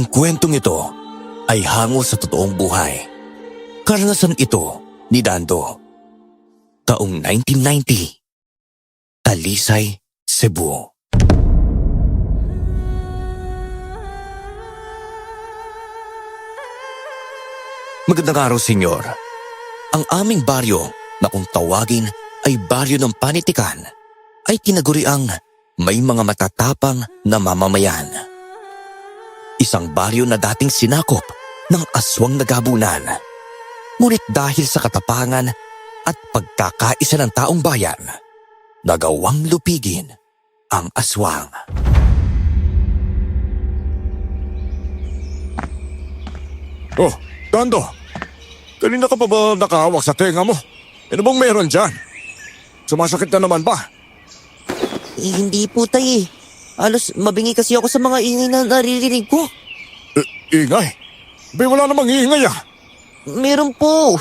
Ang kwentong ito ay hango sa totoong buhay. Karanasan ito ni Dando. Taong 1990. Talisay, Cebu. Magandang araw, senyor. Ang aming baryo na kung tawagin ay baryo ng panitikan ay tinaguriang may mga matatapang na mamamayan. Isang baryo na dating sinakop ng aswang nagabunan. Ngunit dahil sa katapangan at pagkakaisa ng taong bayan, nagawang lupigin ang aswang. Oh, Dando! Kanina ka pa ba nakahawak sa tenga mo? Ano bang meron dyan? Sumasakit na naman ba? Hindi po, tay. Halos mabingi kasi ako sa mga ingay na naririnig ko. Ingay? Bay, wala namang ingay ah. Meron po.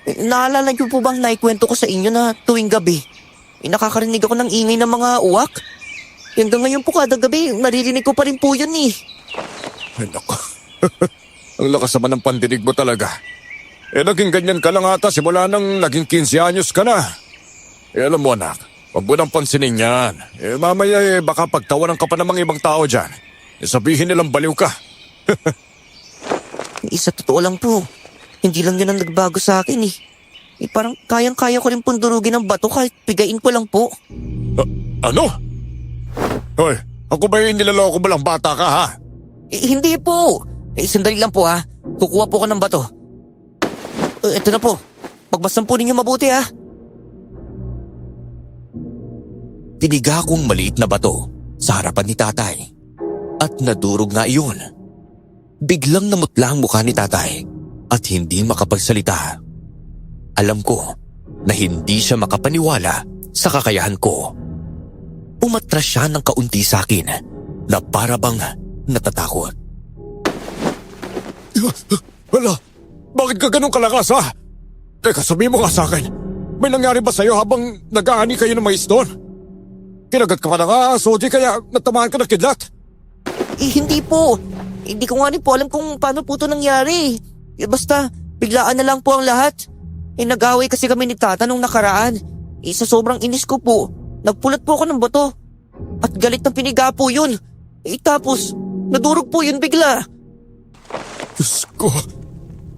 Naalala niyo po bang naikwento ko sa inyo na tuwing gabi, nakakarinig ako ng ingay ng mga uwak? Hanggang ngayon po kada gabi, naririnig ko pa rin po yun eh. Ay, naku. Ang lakas naman ng pandinig mo talaga. Naging ganyan ka lang ata simula nang naging 15 anyos ka na. Alam mo anak, huwag mo nang pansinin yan. Mamaya baka pagtawanan ka pa ng mga ibang tao dyan. Sabihin nilang baliw ka. Sa totoo lang po, hindi lang yun ang nagbago sa akin eh. Parang kayang-kaya ko rin pundurugin ng bato kahit pigain ko lang po. Ano? Hoy, ako ba yung nilaloko mo lang bata ka ha? Hindi po. Sandali lang po ha. Kukuha po ko ng bato. Ito na po. Pagbastan po ninyo mabuti ha. Tiniga kong maliit na bato sa harapan ni tatay. At nadurog nga iyon. Biglang namutla ang mukha ni tatay at hindi makapagsalita. Alam ko na hindi siya makapaniwala sa kakayahan ko. Umatras siya ng kaunti sa akin na para bang natatakot. Wala, bakit ka ganun kalakas ha? Teka, sabihin mo nga sa akin, may nangyari ba sa'yo habang nag-aani kayo ng mais doon? Kinagat ka pa ng aso, di kaya natamaan ka ng kidlat? Hindi po. Hindi ko nga rin po alam kung paano po ito nangyari. Basta, biglaan na lang po ang lahat. Nag-away kasi kami ni tata nung nakaraan. Sa sobrang inis ko po, nagpulat po ako ng bato. At galit ng piniga po yun. Tapos, nadurog po yun bigla. Diyos ko,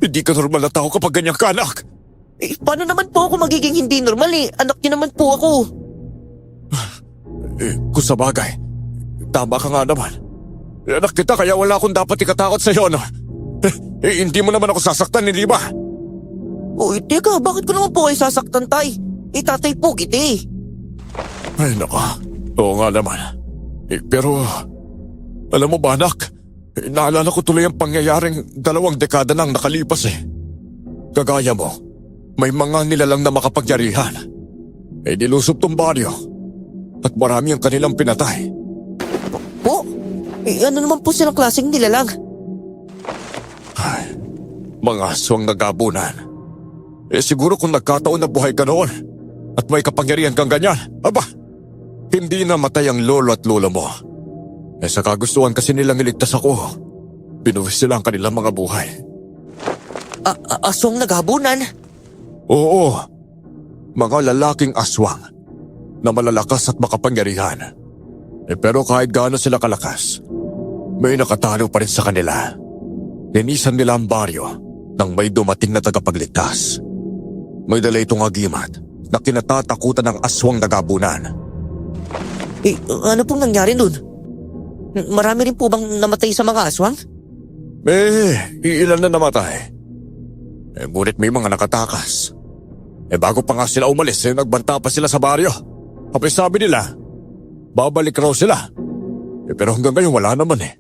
hindi ka normal na tao kapag ganyan ka, anak. Paano naman po ako magiging hindi normal eh? Anak niyo naman po ako. Kung sa bagay, tama ka nga naman. Anak kita kaya wala akong dapat ikatakot sa'yo, no? Hindi mo naman ako sasaktan, hindi ba? Teka, bakit ko naman po kayo sasaktan, tay? Tatay po kita eh. Ay, naka. Oo nga naman. Pero, alam mo ba, anak? Naalala ko tuloy ang pangyayaring 2 dekada nang nakalipas eh. Kagaya mo, may mga nilalang na makapagyarihan. Nilusob tong baryo. At marami ang kanilang pinatay. Po? Ano naman po silang klaseng nilalang? Ay, mga aswang nagabunan. Siguro kung nagkataon na buhay ka noon at may kapangyarihan kang ganyan, aba, hindi na matay ang lolo at lola mo. Sa kagustuhan kasi nilang iligtas ako, binuwis sila ang kanilang mga buhay. Aswang naghabunan? Oo, mga lalaking aswang na malalakas at makapangyarihan. Pero kahit gaano sila kalakas, may nakatalo pa rin sa kanila. Linisan nila ang baryo nang may dumating na tagapagligtas. May dala itong agimat na kinatatakutan ng aswang nagabunan. Ano pong nangyari dun? Marami rin po bang namatay sa mga aswang? Ilan na namatay. Ngunit may mga nakatakas. Bago pa nga sila umalis, nagbanta pa sila sa baryo. Kapag sabi nila, babalik raw sila. Pero hanggang ngayon wala naman eh.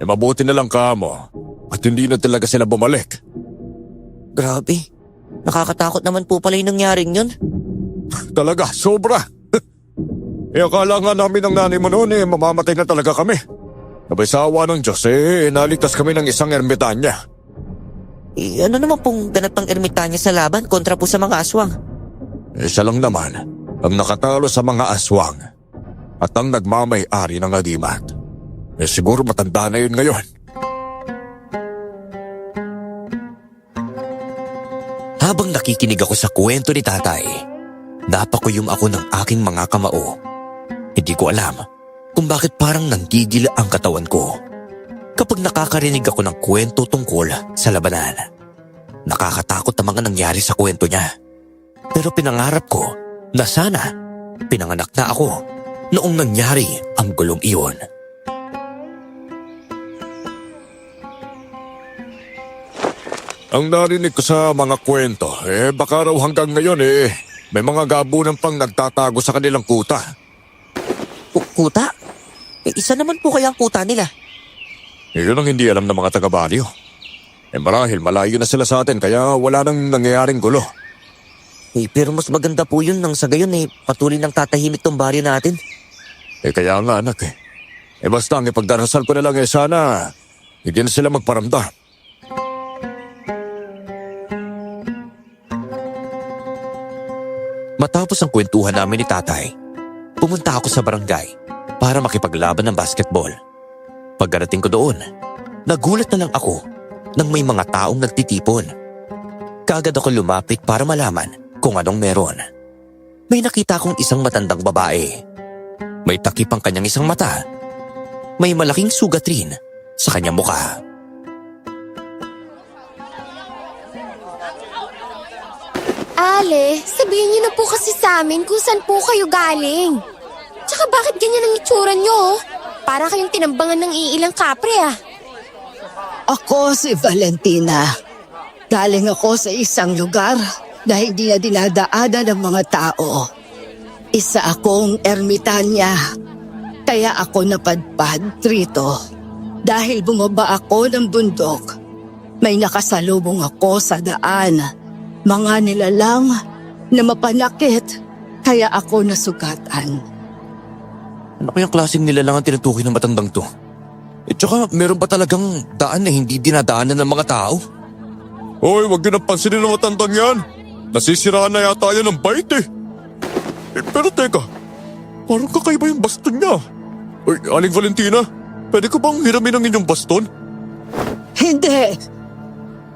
Mabuti na lang ka mo at hindi na talaga sila bumalik. Grabe. Nakakatakot naman po pala yung nangyaring yun. Talaga, sobra. Akala nga namin ng nanay mo noon mamamatay na talaga kami. Sabay sa awa ng Diyos naligtas kami ng isang ermitanya. Ano naman pong ganap ng ermitanya sa laban kontra po sa mga aswang? Siya lang naman ang nakatalo sa mga aswang at ang nagmamay-ari ng agimat. Siguro matanda na yun ngayon. Habang nakikinig ako sa kwento ni tatay, napakuyom ako ng aking mga kamao. Hindi ko alam kung bakit parang nanggigil ang katawan ko kapag nakakarinig ako ng kwento tungkol sa labanan. Nakakatakot ang mga nangyari sa kwento niya. Pero pinangarap ko na sana pinanganak na ako noong nangyari ang gulong iyon. Ang narinig ko sa mga kwento, baka raw hanggang ngayon may mga gabunan pang nagtatago sa kanilang kuta. Kuta? Isa naman po kaya ang kuta nila. Yun ang hindi alam ng mga taga-baryo. Marahil malayo na sila sa atin kaya wala nang nangyayaring gulo. Pero mas maganda po yun nang sa gayon patuloy nang tatahimik tong baryo natin. Kaya nga anak basta ang ipagdarasal ko na lang sana hindi na sila magparamdam. Matapos ang kwentuhan namin ni tatay, pumunta ako sa barangay para makipaglaban ng basketball. Pagkarating ko doon, nagulat na lang ako nang may mga taong nagtitipon. Kaagad ako lumapit para malaman kung anong meron. May nakita akong isang matandang babae. May takip ang kanyang isang mata. May malaking sugat rin sa kanyang mukha. Ale, sabihin niyo na po kasi sa amin kung saan po kayo galing. Tsaka bakit ganyan ang itsura niyo? Para kayong tinambangan ng iilang kapre Ako si Valentina. Galing ako sa isang lugar na hindi na dinadaanan ng mga tao. Isa akong ermitanya. Kaya ako napadpad rito. Dahil bumaba ako ng bundok, may nakasalubong ako sa daan. Mga nilalang na mapanakit, kaya ako nasugatan. Ano kayang klaseng nilalang ang tinutukoy ng matandang to? Tsaka meron pa talagang daan na hindi dinadaanan ng mga tao? Hoy, wag yun ang pansinin ng matandang yan. Nasisiraan na yata yan ng bait pero teka, parang kakaiba yung baston niya. Aling Valentina, pwede ko bang hiramin ang inyong baston? Hindi!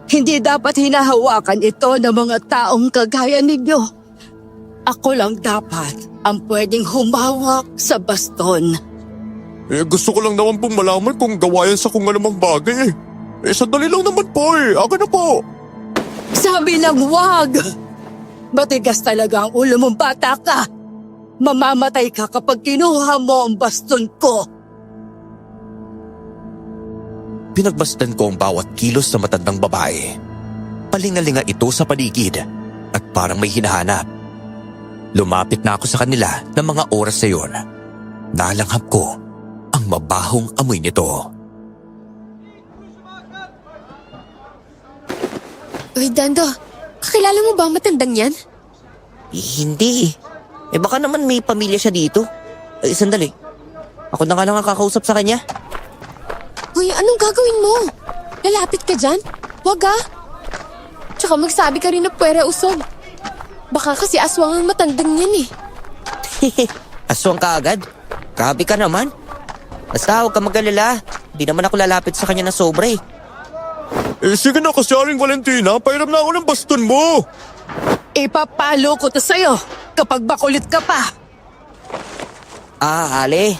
Hindi dapat hinahawakan ito ng mga taong kagaya ninyo. Ako lang dapat ang pwedeng humawak sa baston. Gusto ko lang naman pong malaman kung gawayan sa kung anumang bagay sandali lang naman po Akin na po. Sabi ng wag! Matigas talaga ang ulo mong bata ka. Mamamatay ka kapag kinuha mo ang baston ko. Pinagbastan ko ang bawat kilos sa matandang babae. Palingalinga ito sa paligid at parang may hinahanap. Lumapit na ako sa kanila ng mga oras na yun. Nalanghap ko ang mabahong amoy nito. Uy, Dando, kakilala mo ba ang matandang yan? Hindi. Baka naman may pamilya siya dito. Sandali. Ako na nga lang ang kakausap sa kanya. Uy, anong gagawin mo? Lalapit ka dyan? Wag Tsaka magsabi ka rin na puwera usog. Baka kasi aswang ang matandang yan Aswang ka agad? Grabe ka naman. Basta huwag ka mag-alala. Hindi naman ako lalapit sa kanya na sobra Sige na kasi Aling Valentina, pairam na ako ng baston mo. Ipapalo ko to sa'yo kapag bakulit ka pa. Ale.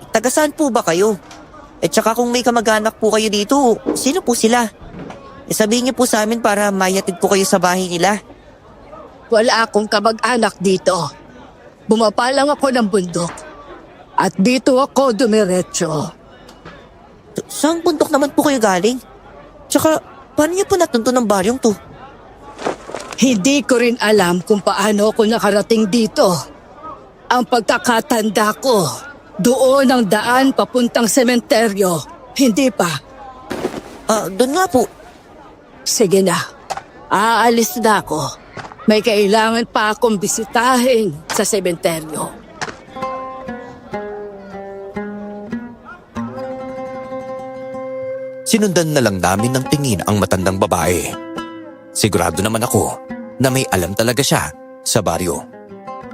Taga saan po ba kayo? Tsaka kung may kamag-anak po kayo dito, sino po sila? Sabihin niyo po sa amin para mayatid po kayo sa bahay nila. Wala akong kamag-anak dito. Bumaba lang ako ng bundok. At dito ako dumiretso. Saan bundok naman po kayo galing? Tsaka, paano niyo po natunto ng baryong to? Hindi ko rin alam kung paano ako nakarating dito. Ang pagkakatanda ko, doon ang daan papuntang sementeryo. Hindi pa. Doon nga po. Sige na. Aalis na ako. May kailangan pa akong bisitahin sa sementeryo. Sinundan na lang namin ng tingin ang matandang babae. Sigurado naman ako na may alam talaga siya sa baryo.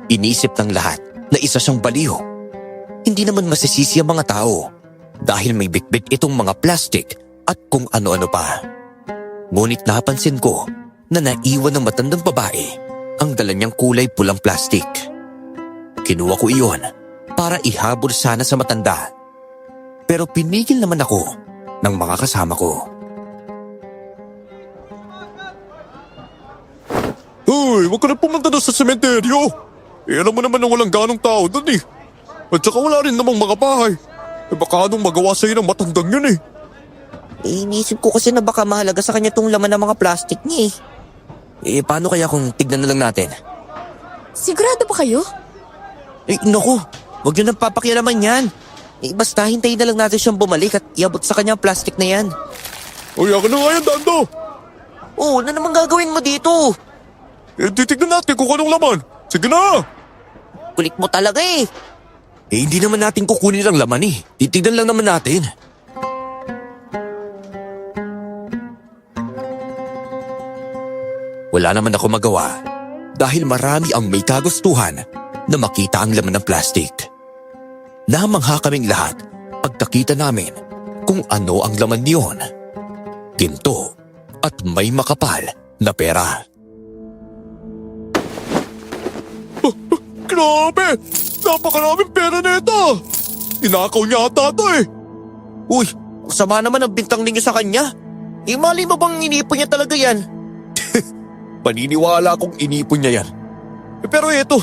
Inisip ng lahat na isa siyang baliw. Hindi naman masisisi ang mga tao dahil may bitbit itong mga plastic at kung ano-ano pa. Ngunit napansin ko na naiwan ng matandang babae ang dala niyang kulay pulang plastik. Kinuha ko iyon para ihabol sana sa matanda. Pero pinigil naman ako ng mga kasama ko. Hoy, huwag ka na pumunta doon sa sementeryo. Alam mo naman na walang ganong tao doon eh. At saka wala rin namang mga bahay. Baka anong magawa sa'yo ng matandang yun eh. Inisip ko kasi na baka mahalaga sa kanya tong laman ng mga plastic niya Paano kaya kung tignan na lang natin? Sigurado ba kayo? Naku, huwag niyo nang papakialaman yan. Basta hintayin na lang natin siyang bumalik at iabot sa kanya ang plastic na yan. Uy, ako na nga yan, Dando. Ano naman gagawin mo dito? Titignan natin kung anong laman. Sige na. Kulit mo talaga Hindi naman natin kukunin ang laman eh. Titignan lang naman natin. Wala naman ako magawa dahil marami ang may kagustuhan na makita ang laman ng plastic. Namangha kaming lahat pagkakita namin kung ano ang laman niyon. Ginto at may makapal na pera. Grabe! Napakaraming pera nito! Inakaw niya ata ito eh. Uy, sama naman ang bintang ninyo sa kanya. Mali mo bang inipon niya talaga yan? Paniniwala kong inipon niya yan. Pero eto,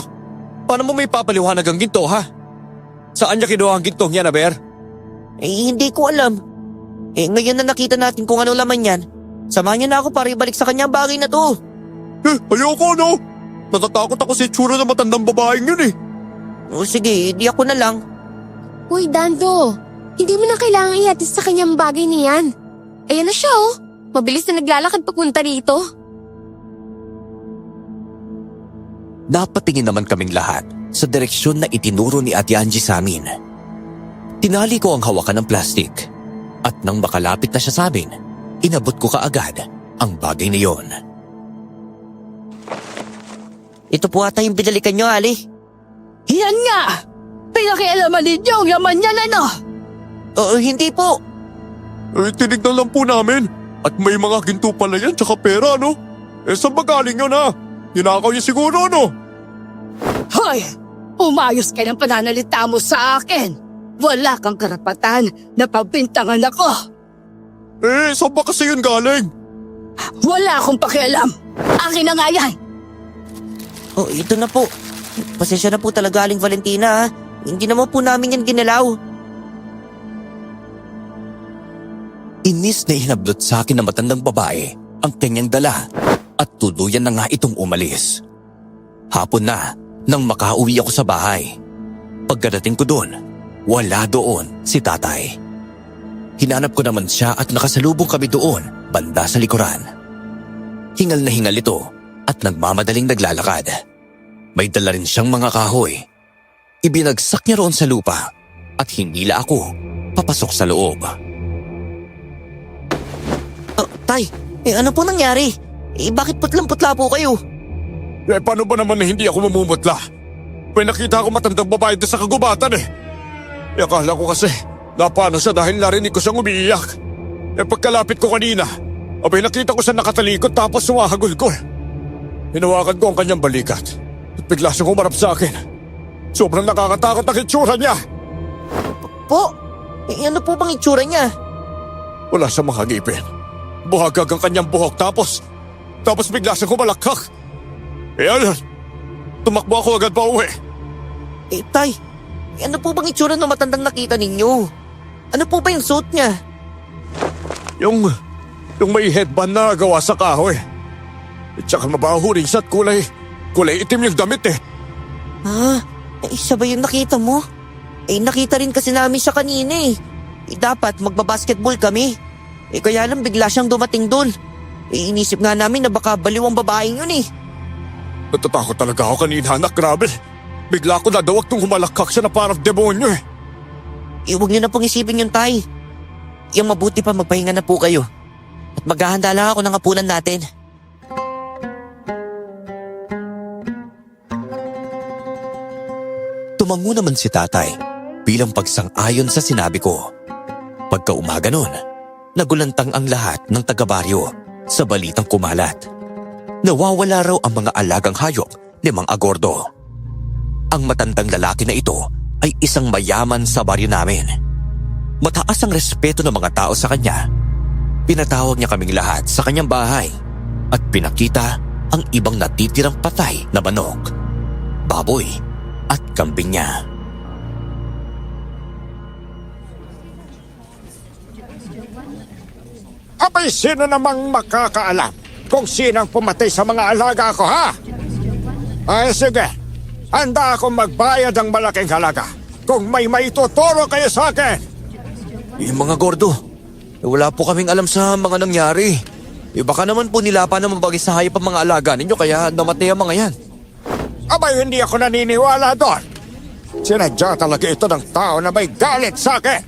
paano mo may papaliwanag ang ginto ha? Saan niya kinuha ang gintong yan, Aber? Hindi ko alam. Ngayon na nakita natin kung ano laman yan, samahan niyo na ako para ibalik sa kanya ang bagay na to. Ayoko no? Natatakot ako sa itsura ng matandang babaeng yun eh. Sige, di ako na lang. Uy, Dando. Hindi mo na kailangan iatis sa kanyang bagay niyan. Ayan na siya Mabilis na naglalakad papunta rito. Napatingin naman kaming lahat sa direksyon na itinuro ni Ate Angie sa amin. Tinali ko ang hawakan ng plastik at nang makalapit na siya sa amin, inabot ko kaagad ang bagay na yon. Ito po ata yung binalikan niyo, Ali. Yan nga! Pinakialaman ninyo ang laman niyan ano? Hindi po. Tinignan lang po namin. At may mga ginto pala yan tsaka pera no? Saan ba galing yun ha? Hinakaw niya siguro no? Hoy! Umayos ka ng pananalita mo sa akin! Wala kang karapatan na pabintangan ako! Saan ba kasi yun galing? Wala akong pakialam! Akin na nga yan! Ito na po. Pasensya na po talaga, Aling Valentina. Hindi naman po namin yan ginalaw. Inis na hinablot sa akin ng matandang babae ang kanyang dala at tuluyan na nga itong umalis. Hapon na nang makauwi ako sa bahay. Pagkadating ko doon, wala doon si tatay. Hinanap ko naman siya at nakasalubong kami doon banda sa likuran. Hingal na hingal ito at nagmamadaling naglalakad. May dala rin siyang mga kahoy. Ibinagsak niya roon sa lupa at hinila ako papasok sa loob. Tay, ano po nangyari? Bakit putlang-putla po kayo? Paano ba naman na hindi ako mamumutla? May nakita ako matandang babae doon sa kagubatan eh. Akala ko kasi napano siya dahil narinig ko siyang umiiyak. Pagkalapit ko kanina, nakita ko siya nakatalikod tapos sumahagulgol. Hinawakan ko ang kanyang balikat at bigla siyang humarap sa akin. Sobrang nakakatakot ang itsura niya. Po? Ano po bang itsura niya? Wala siyang mga ngipin. Buhagag ang kanyang buhok tapos bigla siyang humalakhak. Ayun, tumakbo ako agad pa uwi. Tay, ano po bang itsura ng matandang nakita ninyo? Ano po ba yung suot niya? Yung may headband na gawa sa kahoy. At saka mabaho rin siya at kulay itim yung damit eh. Siya ba yung nakita mo? Nakita rin kasi namin siya kanina eh. Dapat magbabasketball kami. Kaya lang bigla siyang dumating doon. Inisip nga namin na baka baliw ang babaeng yun eh. Natatakot talaga ako kanina anak, grabe. Bigla ko nadawag nung humalakhak siya na parang demonyo eh. Huwag niyo na pong isipin yun, Tay. Yung mabuti pa magpahinga na po kayo. At maghahanda lang ako ng hapunan natin. Tumango naman si tatay bilang pagsang-ayon sa sinabi ko. Pagka umaga nun, nagulantang ang lahat ng taga-baryo sa balitang kumalat. Nawawala raw ang mga alagang hayop ni Mang Agordo. Ang matandang lalaki na ito ay isang mayaman sa baryo namin. Mataas ang respeto ng mga tao sa kanya. Pinatawag niya kaming lahat sa kanyang bahay at pinakita ang ibang natitirang patay na manok, baboy at kambing niya. Abay, sino namang makakaalam kung sinang pumatay sa mga alaga ko, ha? Ay, sige. Handa akong magbayad ng malaking halaga kung may maituturo kayo sa akin. Mga Gordo, wala po kaming alam sa mga nangyari. Baka naman po nilapa na mabagay sa hayop ang mga alaga ninyo kaya namatay ang mga yan. Abay, hindi ako naniniwala doon. Sinadya talaga ito ng tao na may galit sa akin.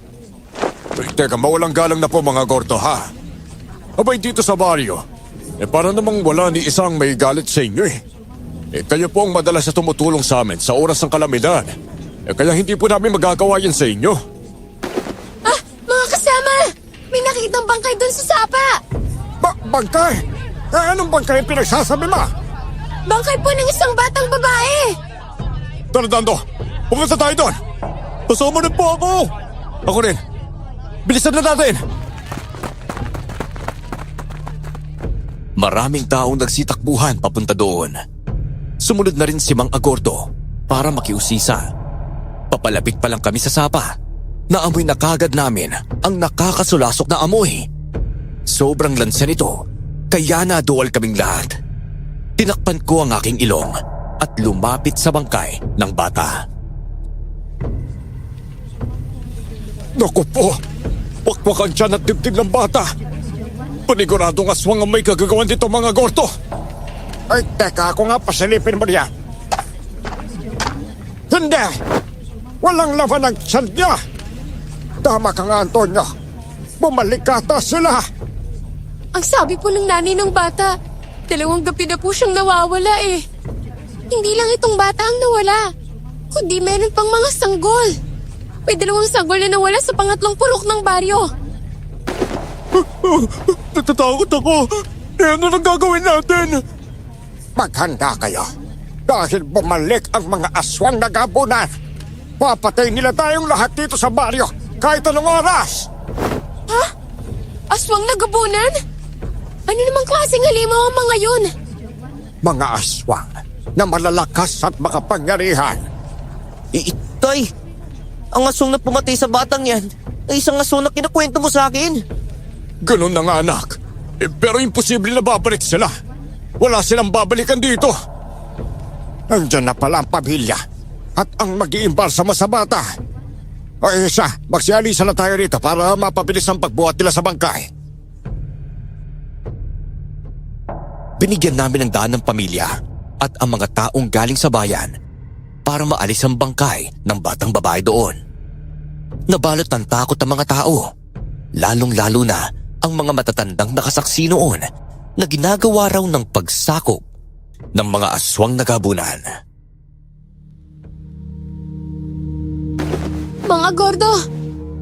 Teka, mawalang galang na po mga Gordo, ha? Abay, dito sa baryo, para namang wala ni isang may galit sa inyo eh. Kayo po ang madalas na tumutulong sa amin sa oras ng kalamidad. Kaya hindi po namin magagawa yan sa inyo. Ah, mga kasama! May nakitang bangkay doon sa sapa! Bangkay? Anong bangkay ang pinagsasabi mo? Bangkay po ng isang batang babae! Tara, Dando! Pumunta tayo doon! Kasama rin po ako! Ako rin! Bilisan na natin! Maraming taong nagsitakbuhan papunta doon. Sumunod na rin si Mang Agordo para makiusisa. Papalapit pa lang kami sa sapa. Naamoy na kagad namin ang nakakasulasok na amoy. Sobrang lansa nito, kaya naduwal kaming lahat. Tinakpan ko ang aking ilong at lumapit sa bangkay ng bata. Naku po! Pakpakan dyan at dibdib ng bata! Paniguradong aswang ang may kagagawan dito mga Gordo! Ay, teka, ako nga pasilipin mo niya. Hindi! Walang laman ng tiyan niya! Tama ka nga, Antonio. Bumalik ata sila! Ang sabi po ng nanay ng bata, 2 gabi na po siyang nawawala eh. Hindi lang itong bata ang nawala, kundi meron pang mga sanggol. May 2 sanggol na nawala sa pangatlong purok ng baryo. Natatakot ako! Ano nang gagawin natin? Maghanda kayo. Dahil bumalik ang mga aswang na gabunan. Papatay nila tayong lahat dito sa baryo kahit anong oras. Ha? Aswang na gabunan? Ano namang klaseng halimaw ang mga yun? Mga aswang na malalakas at makapangyarihan. Tay, ang aswang na pumatay sa batang yan ay isang aswang na kinakwento mo sa akin. Ganun na nga, anak. Pero imposible na babalik sila. Wala silang babalikan dito. Nandiyan na pala ang pamilya at ang mag-iimbal sa bata. O isa, magsialisa na tayo rito para mapabilis ang pagbuhat nila sa bangkay. Binigyan namin ng daan ng pamilya at ang mga taong galing sa bayan para maalis ang bangkay ng batang babae doon. Nabalot ng takot ang mga tao, lalong-lalo na ang mga matatandang nakasaksi noon na ginagawa raw ng pagsakop ng mga aswang na gabunan. Mga Gordo,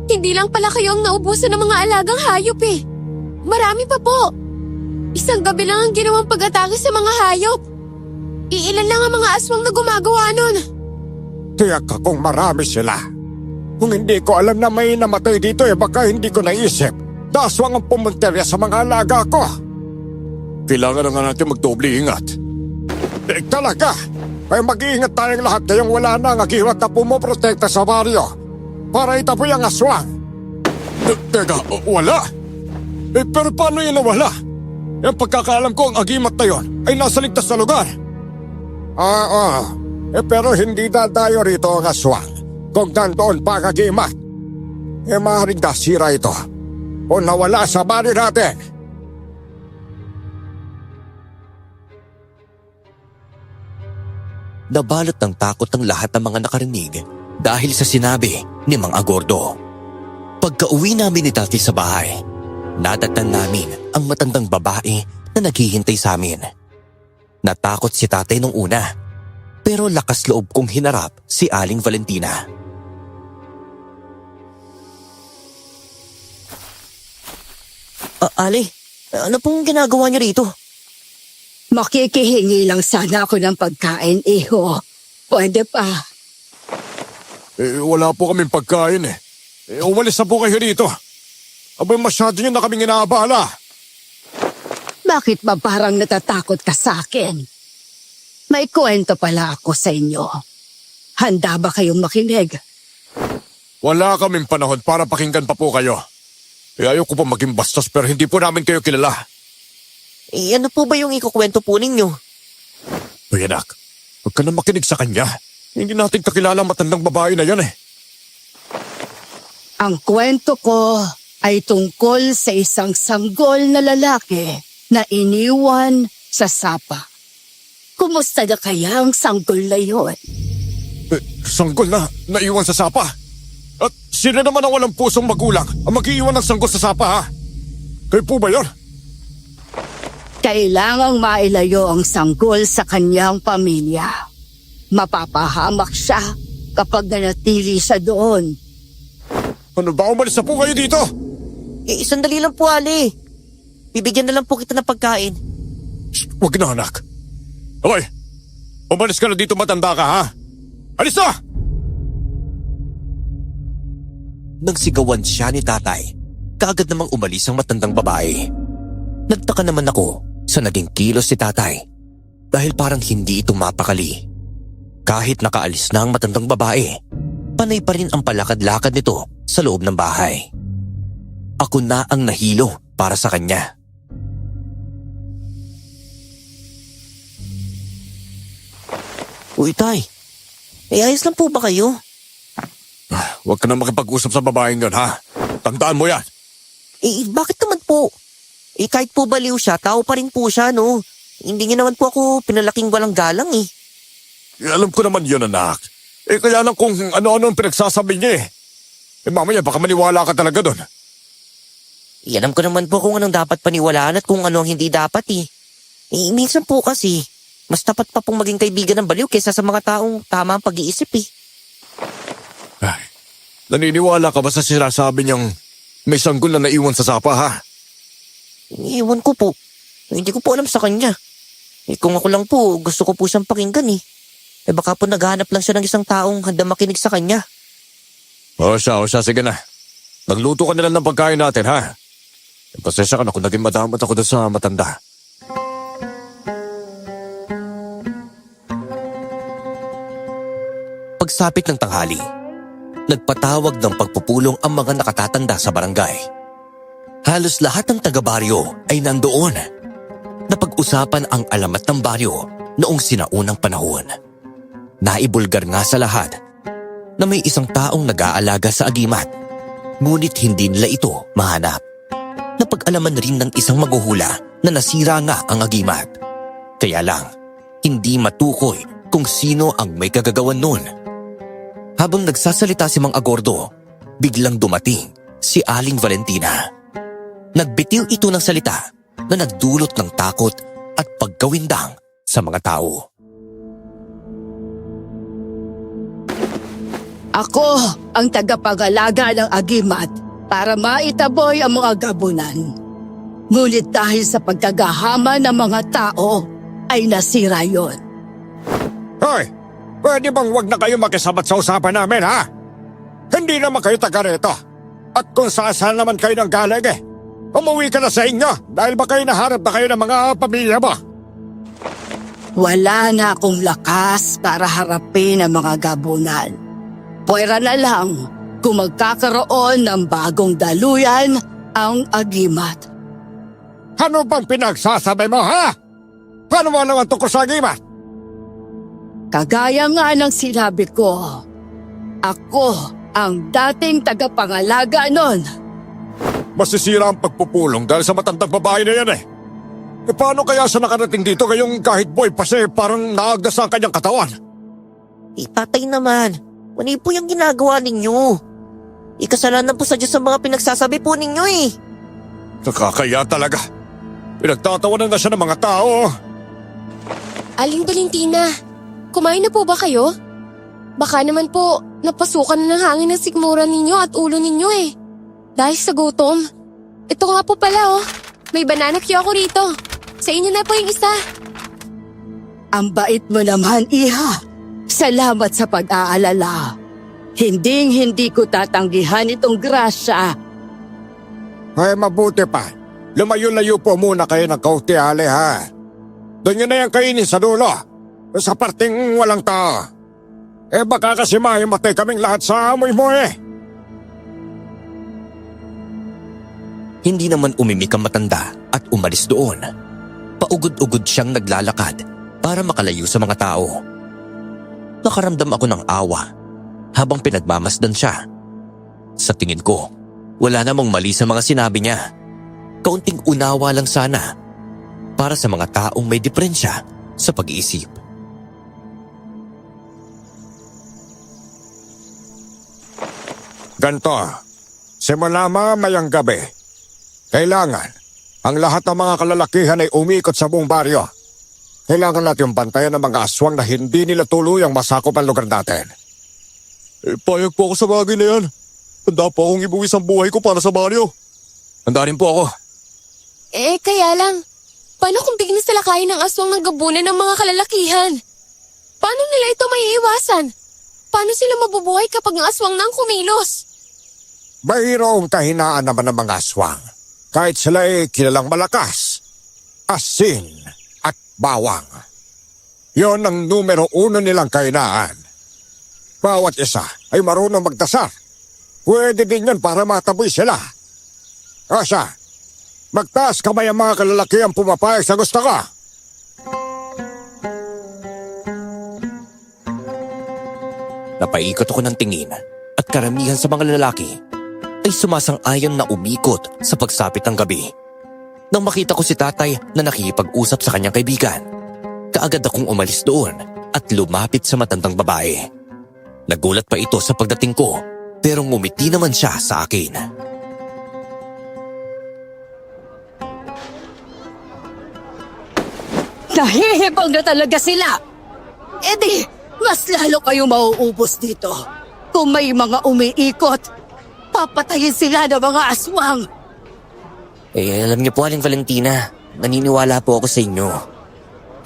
hindi lang pala kayo ang naubusan ng mga alagang hayop eh. Marami pa po. Isang gabi lang ang ginawang pag-atake sa mga hayop. Iilan lang ang mga aswang na gumagawa nun. Tiyak ka kung marami sila. Kung hindi ko alam na may namatay dito baka hindi ko naisip. Daswang ang pumunterya sa mga alaga ko. Kailangan na nga natin magdoble ingat. Talaga! Ay mag-iingat tayong lahat kayong wala na ang agiwat na pumoprotekta sa baryo. Para itapoy ang aswang. Teka, wala? Pero paano yun nawala? Ang pagkakaalam ko ang agimat na yon ay nasa ligtas na lugar. Oo. Pero hindi dadayo rito ang aswang. Kung nandoon pa ang agimat. Maaaring nasira ito. O nawala sa baryo natin. Nabalot ng takot ang lahat ng mga nakarinig dahil sa sinabi ni Mang Agordo. Pagka-uwi namin ni Tati sa bahay, nadatnan namin ang matandang babae na naghihintay sa amin. Natakot si tatay nung una, pero lakas loob kong hinarap si Aling Valentina. Ali, ano pong ginagawa niyo rito? Makikihingi lang sana ako ng pagkain, iho. Pwede pa. Wala po kaming pagkain eh. Umalis na po kayo dito. Abay, masyado nyo na kaming inaabala. Bakit ba parang natatakot ka sa akin? May kwento pala ako sa inyo. Handa ba kayong makinig? Wala kaming panahon para pakinggan pa po kayo. Ayaw ko pa maging bastos pero hindi po namin kayo kilala. Ano po ba yung ikukwento po ninyo? Uy anak, huwag ka na makinig sa kanya. Hindi natin kakilala matandang babae na yan eh. Ang kwento ko ay tungkol sa isang sanggol na lalaki na iniwan sa sapa. Kumusta na kaya ang sanggol na yun? Sanggol na naiwan sa sapa. At sino naman ang walang pusong magulang ang mag-iiwan ng sanggol sa sapa ha? Kayo po ba yun? Kailangang mailayo ang sanggol sa kanyang pamilya. Mapapahamak siya kapag nanatili siya doon. Ano ba, umalis na po kayo dito? Sandali lang po, Ali. Bibigyan na lang po kita ng pagkain. Huwag na anak. Okay, umalis ka na dito matanda ka ha? Alis na! Nang sigawan siya ni tatay, kaagad namang umalis ang matandang babae. Nagtaka naman ako sa naging kilos si tatay dahil parang hindi ito mapakali. Kahit nakaalis na ang matandang babae, panay pa rin ang palakad-lakad nito sa loob ng bahay. Ako na ang nahilo para sa kanya. Uy, tay. Ayos lang po ba kayo? Huwag ka na makipag-usap sa babaeng yun ha? Tandaan mo yan. Bakit naman po? Kahit po baliw siya, tao pa rin po siya, no? Hindi niya naman po ako pinalaking walang galang eh. Alam ko naman yun anak. Kaya lang kung ano-ano ang pinagsasabi niya eh. Mamaya baka maniwala ka talaga doon. Alam ko naman po kung anong dapat paniwalaan at kung ano ang hindi dapat eh. Minsan po kasi, mas tapat pa pong maging kaibigan ng baliw kaysa sa mga taong tama ang pag-iisip eh. Ay, naniniwala ka ba sa sinasabi niyang may sanggol na naiwan sa sapa ha? Iwan ko po. Hindi ko po alam sa kanya. Kung ako lang po, gusto ko po siyang pakinggan eh. Baka po naghahanap lang siya ng isang taong handa makinig sa kanya. O siya, sige na. Nagluto ka nila ng pagkain natin ha? Pasensya ka na kung naging madamot ako doon sa matanda. Pagsapit ng tanghali, nagpatawag ng pagpupulong ang mga nakatatanda sa barangay. Halos lahat ng taga-baryo ay nandoon. Napag-usapan ang alamat ng baryo noong sinaunang panahon. Naibulgar nga sa lahat na may isang taong nag-aalaga sa agimat, ngunit hindi nila ito mahanap. Napag-alaman rin ng isang maghuhula na nasira nga ang agimat. Kaya lang, hindi matukoy kung sino ang may kagagawan nun. Habang nagsasalita si Mang Agordo, biglang dumating si Aling Valentina. Nagbitiw ito ng salita na nagdulot ng takot at pagkawindang sa mga tao. Ako ang tagapag-alaga ng agimat para maitaboy ang mga gabunan. Ngunit dahil sa pagkagahama ng mga tao ay nasira yon. Hoy, pwede bang wag na kayo makisabat sa usapan namin ha? Hindi naman kayo taga rito. At kung saan naman kayo nang galing eh, umuwi ka na sa inyo dahil ba kayo naharap na kayo ng mga pamilya mo? Wala na akong lakas para harapin ang mga gabunan. Pwera na lang kung magkakaroon ng bagong daluyan ang agimat. Ano bang pinagsasabi mo ha? Paano mo naman tungkol sa agimat? Kagaya nga ng sinabi ko, ako ang dating tagapangalaga nun. Masisira ang pagpupulong dahil sa matandang babae na yan eh. Paano kaya siya nakarating dito ngayong kahit boy pa siya parang naagdas ang kanyang katawan? Patay naman. Mali po yung ginagawa ninyo. Kasalanan po sa Diyos sa mga pinagsasabi po ninyo eh. Nakakaya talaga. Pinagtatawanan na siya ng mga tao. Aling Valentina, kumain na po ba kayo? Baka naman po napasukan na ng hangin ng sikmura ninyo at ulo ninyo eh. Dahil sa gutom. Ito nga po pala oh. May banana cue ako rito. Sa inyo na po yung isa. Ang bait mo naman, Iha. Salamat sa pag-aalala. Hinding-hindi ko tatanggihan itong grasya. Ay, mabuti pa. Lumayo-layo po muna kayo ng kaunti, Ale, ha? Doon nyo na yan kainin sa dulo. Sa parting walang tao. Baka kasi mahimatay kaming lahat sa amoy mo, Hindi naman umimik ang matanda at umalis doon. Paugod-ugod siyang naglalakad para makalayo sa mga tao. Nakaramdam ako ng awa habang pinagmamasdan siya. Sa tingin ko, wala namang mali sa mga sinabi niya. Kaunting unawa lang sana para sa mga taong may diferensya sa pag-iisip. Ganto, simula mamayang gabi, kailangan ang lahat ng mga kalalakihan ay umikot sa buong baryo. Kailangan natin bantayan ng mga aswang na hindi nila tuluyang masakop ang lugar natin. Payag po ako sa bagay na yan. Handa po akong ibuwis ang buhay ko para sa baryo. Handa rin po ako. Kaya lang, paano kung biglang salakayin ng aswang ng gabunan ng mga kalalakihan? Paano nila ito maiiwasan? Paano sila mabubuhay kapag ang aswang nang kumilos? Mayroong kahinaan naman ng mga aswang. Kahit sila ay kilalang malakas, asin at bawang. Yon ang numero 1 nilang kahinaan. Bawat isa ay marunong magdasar. Pwede din yan para mataboy sila. Asa, magtaas kamay ang mga kalalakihan pumapayag sa gusto ko. Napaikot ako ng tingin at karamihan sa mga lalaki ay sumasang-ayon na umikot sa pagsapit ng gabi. Nang makita ko si tatay na nakikipag-usap sa kanyang kaibigan, kaagad akong umalis doon at lumapit sa matandang babae. Nagulat pa ito sa pagdating ko pero ngumiti naman siya sa akin. Nahihibang na talaga sila. E di, mas lalo kayo mauubos dito. Kung may mga umiikot, papatayin sila ng mga aswang. Alam niyo po, Aling Valentina, naniniwala po ako sa inyo.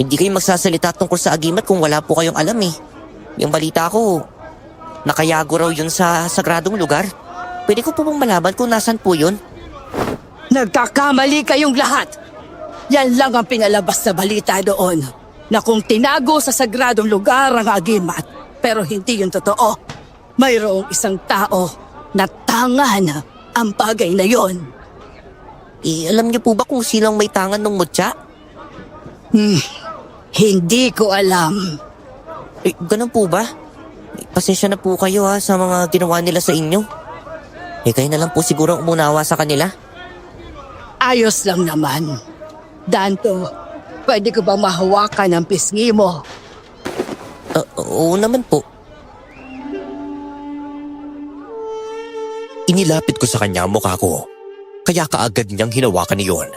Hindi kayo magsasalita tungkol sa agimat kung wala po kayong alam eh. Yung balita ko, nakayago raw yun sa sagradong lugar. Pwede ko po bang malaman kung nasan po yun? Nagkakamali kayong lahat. Yan lang ang pinalabas na balita doon, na kung tinago sa sagradong lugar ang agimat, pero hindi yun totoo. Mayroong isang tao na tangan ang bagay na yon. Alam niyo po ba kung sino ang may tangan ng mutya? Hindi ko alam. Ganun po ba? Pasensya na po kayo sa mga ginawa nila sa inyo. Kayo na lang po siguro ang umunawa sa kanila. Ayos lang naman. Danto, pwede ko bang mahawakan ang pisngi mo? Oo naman po. Inilapit ko sa kanya ang mukha ko, kaya kaagad niyang hinawakan niyon.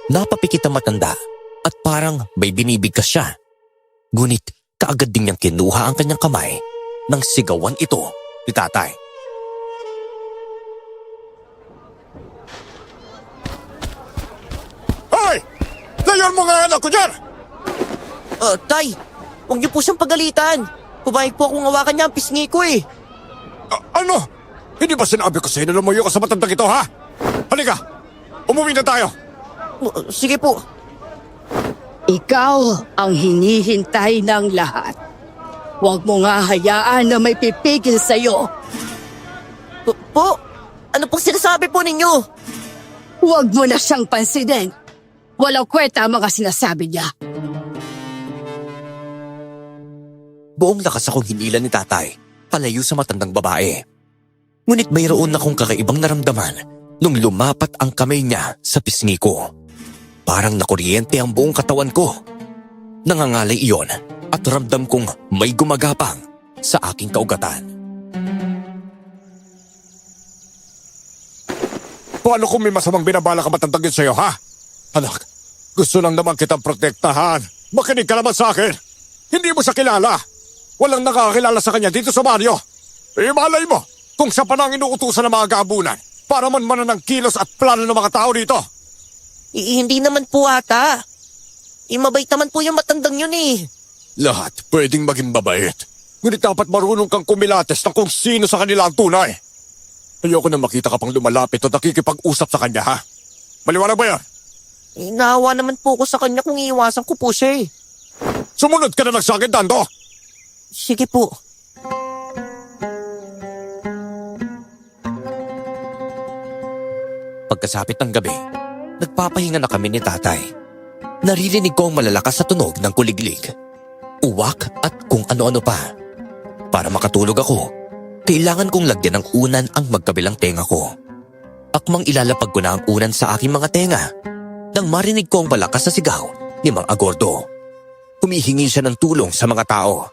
Napapikit ang matanda at parang may binibigkas siya. Ngunit kaagad din niyang kinuha ang kanyang kamay nang sigawan ito ni tatay. Hoy! Layon mo nga anak ko dyan! Tay, huwag niyo po siyang pagalitan. Pumayag po akong hawakan niya ang pisngi ko eh. Ano? Hindi ba sinabi ko sa'yo na lumayo ka sa matandang ito, ha? Halika! Umuwi na tayo! Sige po. Ikaw ang hinihintay ng lahat. Huwag mo nga hayaan na may pipigil sa'yo. Po? Ano pong sinasabi po ninyo? Huwag mo na siyang pansinin. Walang kwenta ang mga sinasabi niya. Buong lakas akong hinila ni tatay palayo sa matandang babae. Ngunit mayroon akong kakaibang naramdaman nung lumapat ang kamay niya sa pisngi ko. Parang nakuryente ang buong katawan ko. Nangangalay iyon at ramdam kong may gumagapang sa aking kaugatan. Paano kung may masamang binabala ka matandang yun sa'yo, ha? Anak, gusto lang naman kitang protektahan. Makinig ka naman sa akin. Hindi mo siya kilala. Walang nakakakilala sa kanya dito sa baryo. Malay mo kung siya pa na ang inuutusan ng mga gabunan para manmanan ng kilos at plano ng mga tao dito. Hindi naman po ata. Mabait naman po yung matandang yun eh. Lahat pwedeng maging mabait. Ngunit dapat marunong kang kumilates ng kung sino sa kanila ang tunay. Ayoko na makita ka pang lumalapit o nakikipag-usap sa kanya, ha? Maliwanag ba yan? Naawa naman po ko sa kanya kung iiwasan ko po siya eh. Sumunod ka na lang sa akin, Dando! Sige po. Pagkasapit ng gabi, nagpapahinga na kami ni tatay. Naririnig ko ang malalakas na tunog ng kuliglig, uwak at kung ano-ano pa. Para makatulog ako, kailangan kong lagyan ng unan ang magkabilang tenga ko. Akmang ilalapag ko na ang unan sa aking mga tenga nang marinig ko ang malakas na sigaw ni Mang Agordo. Humihingi siya ng tulong sa mga tao.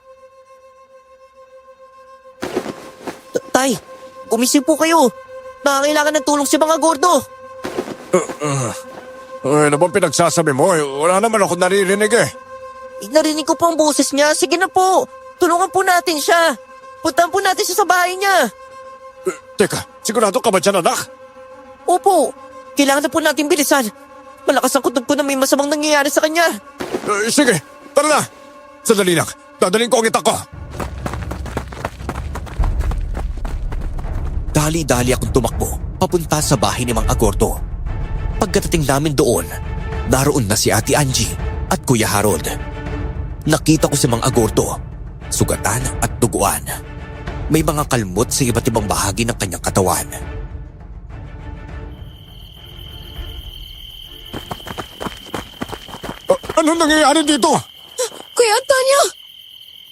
Tay, gumising po kayo. Nakakailangan ng tulong si Mga Gordo. Ano bang pinagsasabi mo? Wala naman ako naririnig eh. Narinig ko po ang boses niya. Sige na po. Tulungan po natin siya. Puntahan po natin siya sa bahay niya. Teka, sigurado ka ba dyan, anak? Opo. Kailangan na po natin bilisan. Malakas ang kutob ko na may masamang nangyayari sa kanya. Sige, tara na! Sandali lang, dadaling ko ang itak ko. Dali-dali akong tumakbo papunta sa bahay ni Mang Agordo. Pagkatating namin doon, naroon na si Ate Angie at Kuya Harold. Nakita ko si Mang Agordo, sugatan at duguan. May mga kalmot sa iba't ibang bahagi ng kanyang katawan. Anong nangyayari dito? Kuya Antonio!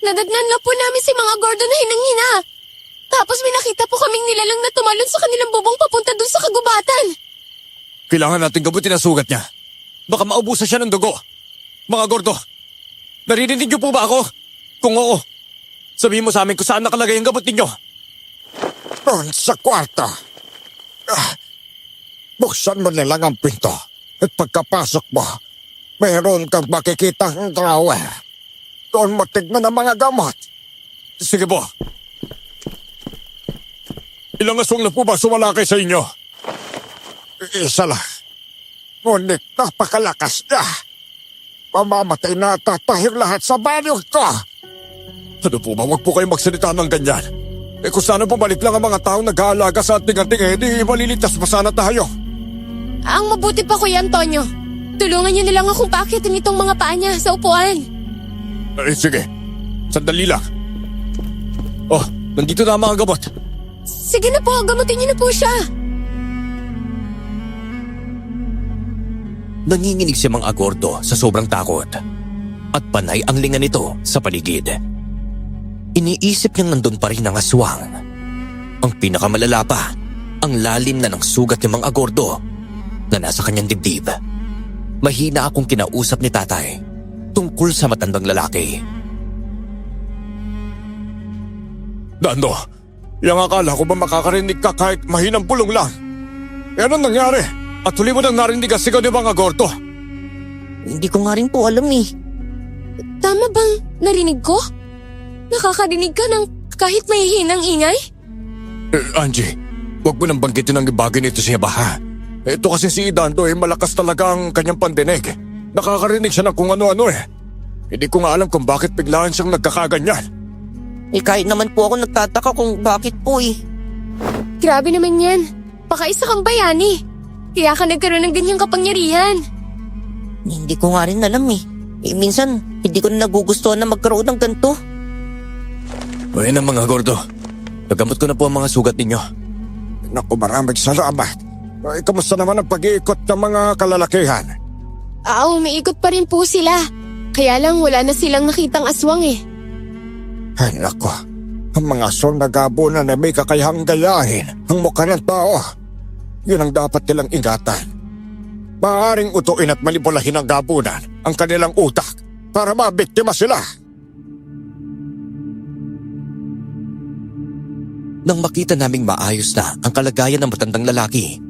Nadatnan na po namin si Mga Gordo na hinang-hina. Tapos may nakita po kaming nilalang na tumalon sa kanilang bubong papunta dun sa kagubatan. Kailangan natin gabutin ang sugat niya. Baka maubusan siya ng dugo. Mga Gordo, naririnig niyo po ba ako? Kung oo, sabihin mo sa amin kung saan nakalagay ang gamot ninyo. Doon sa kwarto. Buksan mo nilang ang pinto. At pagkapasok mo, mayroon kang makikitang drawer. Doon mo tignan ang mga gamot. Sige po. Ilang aswang na po ba sumalakay sa inyo? Isa lang. Ngunit napakalakas niya. Mamamatay na tatahir lahat sa banyo ko. Ano po ba? Huwag po kayong magsalita ng ganyan. Kung sana bumalik lang ang mga taong nag-aalaga sa ating-ating di maliligtas pa sana tayo. Ang mabuti pa, Kuya Antonio. Tulungan niyo na lang akong paakitin itong mga paa niya sa upuan. Sige. Sandali lang. Oh, nandito na ang mga gamot. Sige na po, gamutin niyo na po siya. Nanginginig si Mang Agordo sa sobrang takot. At panay ang linga nito sa paligid. Iniisip niyang nandun pa rin ang aswang. Ang pinakamalala pa, ang lalim na ng sugat ni Mang Agordo na nasa kanyang dibdib. Mahina akong kinausap ni tatay tungkol sa matandang lalaki. Dando, yung akala ko ba makakarinig ka kahit mahinang pulong lang? Anong nangyari? At huli mo nang narinig ang sigaw ni Mang Agordo? Hindi ko nga rin po alam eh. Tama bang narinig ko? Nakakarinig ka ng kahit mahihinang ingay? Angie, huwag mo nang banggitin ang bagay nito siya ba, ha? Ito kasi si Dando malakas talaga ang kanyang pandinig. Nakakarinig siya ng kung ano-ano eh. Hindi ko nga alam kung bakit biglaan siyang nagkakaganyan. Kahit naman po ako nagtataka kung bakit po eh. Grabe naman yan. Pakaisa kang bayani. Kaya ka nagkaroon ng ganyang kapangyarihan. Hindi ko nga rin alam eh. Minsan, hindi ko na nagugustuhan na magkaroon ng ganito. Buhay na Mga Gordo. Nagamot ko na po ang mga sugat ninyo. Naku, maraming salamat. Kamusta naman ang pag-iikot ng mga kalalakihan? Umiikot pa rin po sila. Kaya lang wala na silang nakitang aswang eh. Ay, naku. Ang mga aswang nagabunan na may kakayahang gayahin ang mukha ng tao. Yun ang dapat nilang ingatan. Maaaring utuin at manipulahin ang gabunan ang kanilang utak para mabiktima sila. Nang makita naming maayos na ang kalagayan ng matandang lalaki,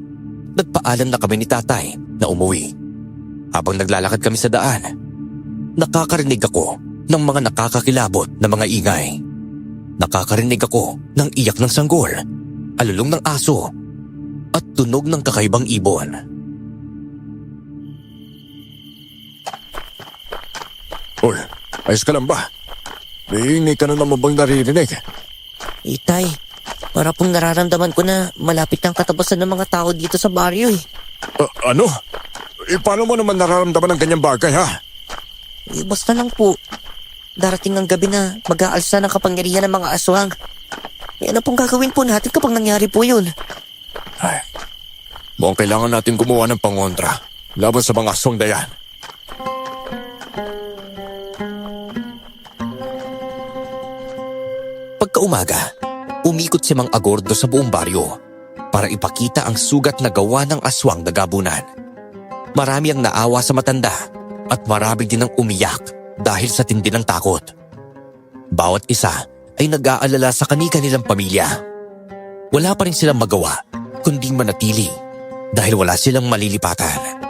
nagpaalam na kami ni tatay na umuwi. Habang naglalakad kami sa daan, nakakarinig ako ng mga nakakakilabot na mga ingay. Nakakarinig ako ng iyak ng sanggol, alulong ng aso, at tunog ng kakaibang ibon. Uy, Ayos ka lang ba? May ka na naman bang naririnig? Itay, para pong nararamdaman ko na malapit ng katapusan ng mga tao dito sa baryo eh. Ano? Paano mo naman nararamdaman ng ganyang bagay, ha? Basta lang po. Darating ang gabi na mag-aalsa ng kapangyarihan ng mga aswang. Ano pong gagawin po natin kapag nangyari po yun? Ay, mukhang kailangan natin gumawa ng pangontra laban sa mga aswang na yan. Pagkaumaga, umikot si Mang Agordo sa buong baryo para ipakita ang sugat na gawa ng aswang na gabunan. Marami ang naawa sa matanda at marami din ang umiyak dahil sa tindi ng takot. Bawat isa ay nag-aalala sa kani-kanilang pamilya. Wala pa rin silang magawa kundi manatili dahil wala silang malilipatan.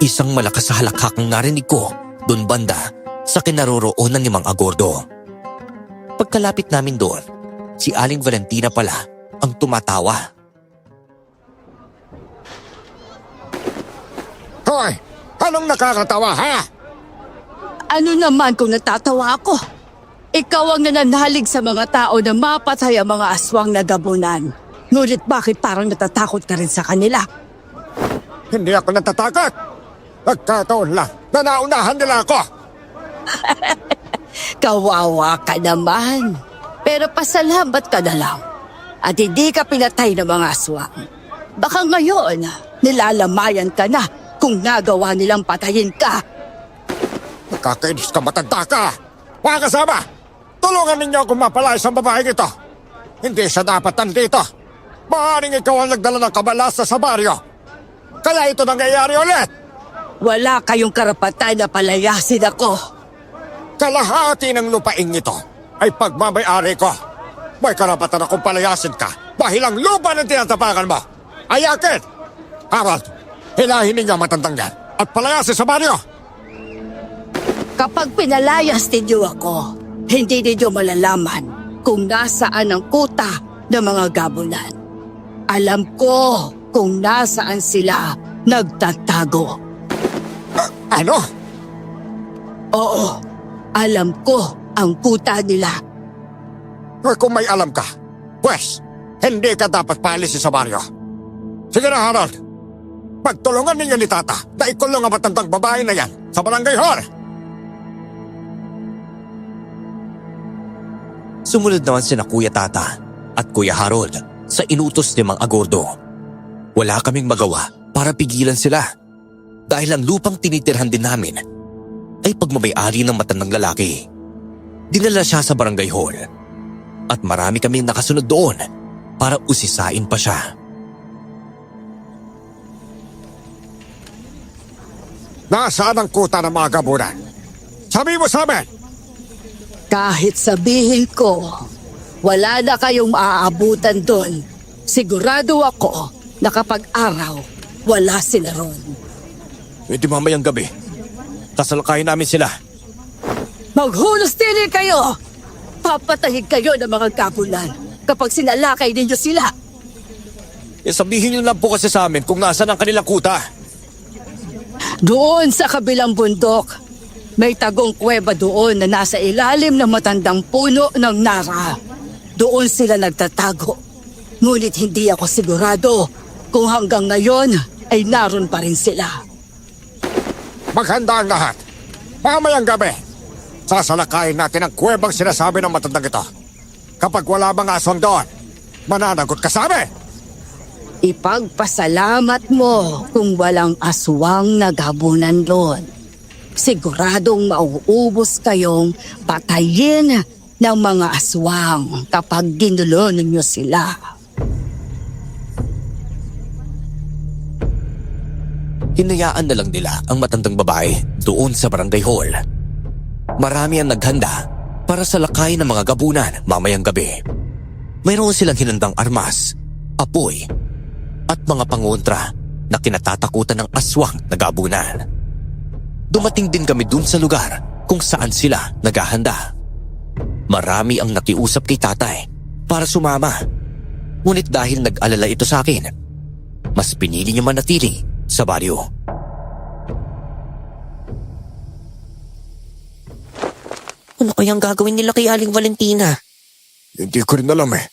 Isang malakas sa halakhak ang narinig ko doon banda sa kinaroroonan ni Mang Agordo. Pagkalapit namin doon, si Aling Valentina pala ang tumatawa. Hoy! Anong nakakatawa, ha? Ano naman kung natatawa ako? Ikaw ang nananalig sa mga tao na mapatay ang mga aswang na gabunan. Ngunit bakit parang natatakot ka rin sa kanila? Hindi ako natatakot. Nagkataon lang na naunahan nila ako. Kawawa ka naman. Pero pasalamat ka na lang. At hindi ka pinatay ng mga aswang. Baka ngayon, nilalamayan ka na kung nagawa nilang patayin ka. Nakakainis ka, matanda ka. Mga kasama, tulungan ninyo akong mapalaya sa babaeng ito. Hindi siya dapat nandito. Maaaring ikaw ang nagdala ng kabalasa sa baryo. Kaya ito nangyayari ulit. Wala kayong karapatan na palayasin ako. Kalahati ng lupaing ito ay pagmamayari ko. May karapatan akong palayasin ka dahil ang lupa ng tinatapakan mo ay akin. Harold, hilahin ninyo ang matandang yan at palayasin sa baryo. Kapag pinalayas ninyo ako, hindi ninyo malalaman kung nasaan ang kuta ng mga gabunan. Alam ko kung nasaan sila nagtatago. Ano? Oo, alam ko ang kuta nila. Kung may alam ka, pues, hindi ka dapat paalisin sa baryo. Sige na, Harold. Pagtulungan ninyo ni Tata na ikulong ang matandang babae na yan sa barangay hall. Sumunod naman sina Kuya Tata at Kuya Harold sa inutos ni Mang Agordo. Wala kaming magawa para pigilan sila dahil ang lupang tinitirhan din namin ay pagmamay-ari ng matandang lalaki. Dinala siya sa barangay hall at marami kaming nakasunod doon para usisain pa siya. Nasaan ang kuta ng mga gabunan? Sabi mo sa amin! Kahit sabihin ko, wala na kayong maaabutan doon. Sigurado ako na kapag araw, wala sila ron. Hindi mamayang gabi. Tasalakayin namin sila. Maghulos din kayo! Papatayin kayo ng mga gabunan kapag sinalakay ninyo sila. Sabihin niyo lang po kasi sa amin kung nasaan ang kanilang kuta. Doon sa kabilang bundok, may tagong kuweba doon na nasa ilalim ng matandang puno ng nara. Doon sila nagtatago. Ngunit hindi ako sigurado kung hanggang ngayon ay naroon pa rin sila. Maghanda ang lahat. Mamayang gabi, sasalakayin natin ang kuwebang sinasabi ng matandang ito. Kapag wala mga aswang doon, mananagot ka sa amin. Ipagpasalamat mo kung walang aswang na gabunan doon. Siguradong mauubos kayong patayin ng mga aswang kapag ginulo ninyo sila. Hinayaan na lang nila ang matandang babae doon sa barangay hall. Marami ang naghanda para sa lakay ng mga gabunan mamayang gabi. Mayroon silang hinandang armas, apoy, at mga pangontra na kinatatakutan ng aswang na gabunan. Dumating din kami dun sa lugar kung saan sila naghahanda. Marami ang nakiusap kay tatay para sumama. Ngunit dahil nag-alala ito sa akin, mas pinili niya manatili sa baryo. Ano kayang gagawin nila kay Aling Valentina? Hindi ko rin alam eh.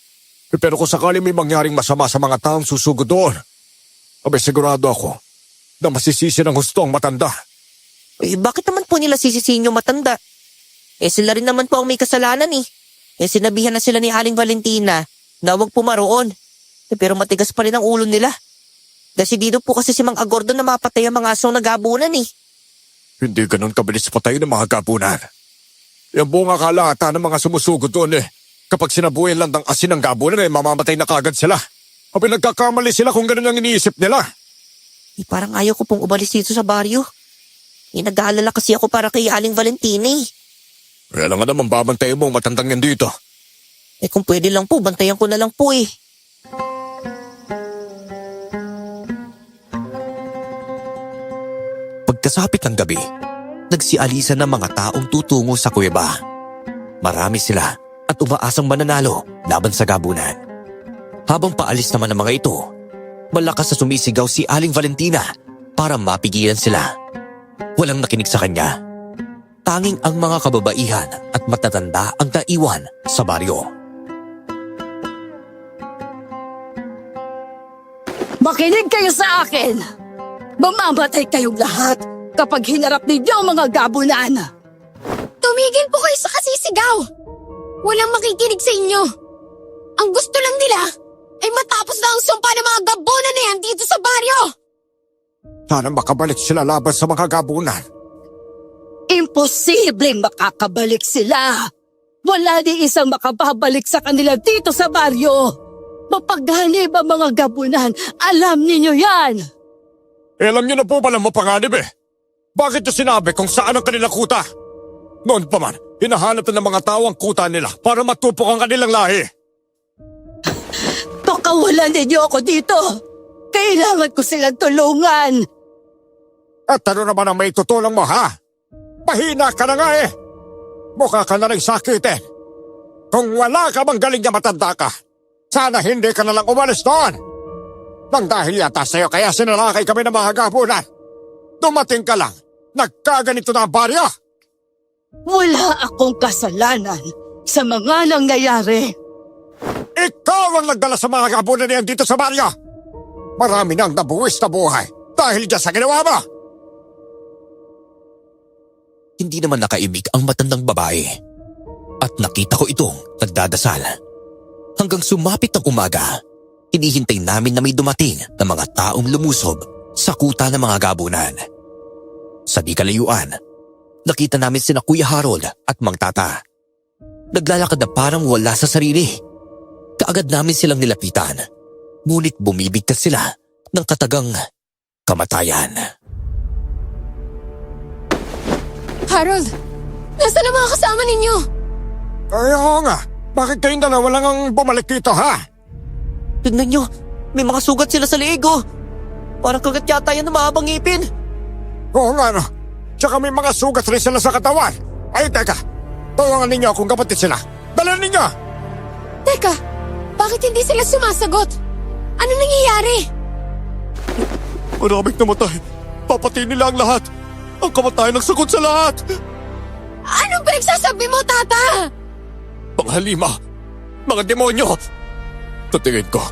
Pero kung sakali may mangyaring masama sa mga taong susugod doon, abay sigurado ako na masisisi ng husto ang matanda. Eh, bakit naman po nila sisisihin yung matanda? Eh, sila rin naman po ang may kasalanan eh. Eh, sinabihan na sila ni Aling Valentina na huwag pumaroon. Eh, pero matigas pa rin ang ulo nila. Desidido po kasi si Mang Agordo na mapatay ang mga asong nagabunan eh. Hindi ganun kabilis patay ng mga gabunan. Yung buong akala ata ng mga sumusugod doon eh. Kapag sinabuhay lang ng asin ng gabunan eh, mamamatay na kagad sila. Abay nagkakamali sila kung ganun ang iniisip nila. Eh, parang ayaw ko pong umalis dito sa baryo. Eh, nag-aalala kasi ako para kay Aling Valentina eh. Kaya lang nga naman babantayin mo ang matandang yan dito. Eh, kung pwede lang po, bantayan ko na lang po eh. Pagkasapit ng gabi, nagsialisa ng mga taong tutungo sa kuweba. Marami sila at umaasang mananalo laban sa gabunan. Habang paalis naman ng mga ito, malakas na sumisigaw si Aling Valentina para mapigilan sila. Walang nakinig sa kanya. Tanging ang mga kababaihan at matatanda ang naiwan sa baryo. Makinig kayo sa akin! Mamamatay kayong lahat kapag hinarap ninyo ang mga gabunan! Tumigil po kayo sa kasisigaw! Walang makikinig sa inyo! Ang gusto lang nila ay matapos na ang sumpa ng mga gabunan na yan dito sa baryo! Sana makabalik sila laban sa mga gabunan. Imposibleng makakabalik sila! Wala ni isang makababalik sa kanila dito sa baryo! Mapaghanib ang mga gabunan, alam ninyo yan! Alam niyo na po pala mapanganib eh. Bakit niyo sinabi kung saan ang kanilang kuta? Noon pa man, hinahanap na ng mga tao ang kuta nila para matupok ang kanilang lahi. Pakawalan ninyo ako dito! Kailangan ko silang tulungan! At ano naman ang may tutulong mo, ha? Mahina ka na nga eh. Mukha ka na rin sakitin. Kung wala ka bang galing na matanda ka, sana hindi ka na lang umalis doon. Nang dahil yata sa'yo kaya sinalakay kami ng mga gabunan. Dumating ka lang, nagkaganito na ang baryo. Wala akong kasalanan sa mga nangyayari. Ikaw ang nagdala sa mga gabunan niyan dito sa baryo. Marami nang nabuwis na buhay dahil dyan sa ginawa mo. Hindi naman nakaibig ang matandang babae. At nakita ko itong nagdadasal. Hanggang sumapit ang umaga, hinihintay namin na may dumating na mga taong lumusob sa kuta ng mga gabunan. Sa di kalayuan, nakita namin sina Kuya Harold at Mang Tata. Naglalakad na parang wala sa sarili. Kaagad namin silang nilapitan, ngunit bumibigkas sila ng katagang kamatayan. Harold, nasaan ang mga kasama ninyo? Oo nga, bakit kayong dalawa lang ang bumalik dito, ha? Tignan nyo, may mga sugat sila sa leeg oh. Parang kagat yata yan ng mahabang ngipin. Oo nga no, tsaka may mga sugat rin sila sa katawan. Ay teka, tawangan ninyo kung kapatid sila. Dala ninyo! Teka, bakit hindi sila sumasagot? Ano nangyayari? Maraming namatay. Papatiin nila ang lahat. Ang kamatayan ng sagot sa lahat. Anong pinagsasabi mo, Tata? Mga halima, mga demonyo. Sa tingin ko,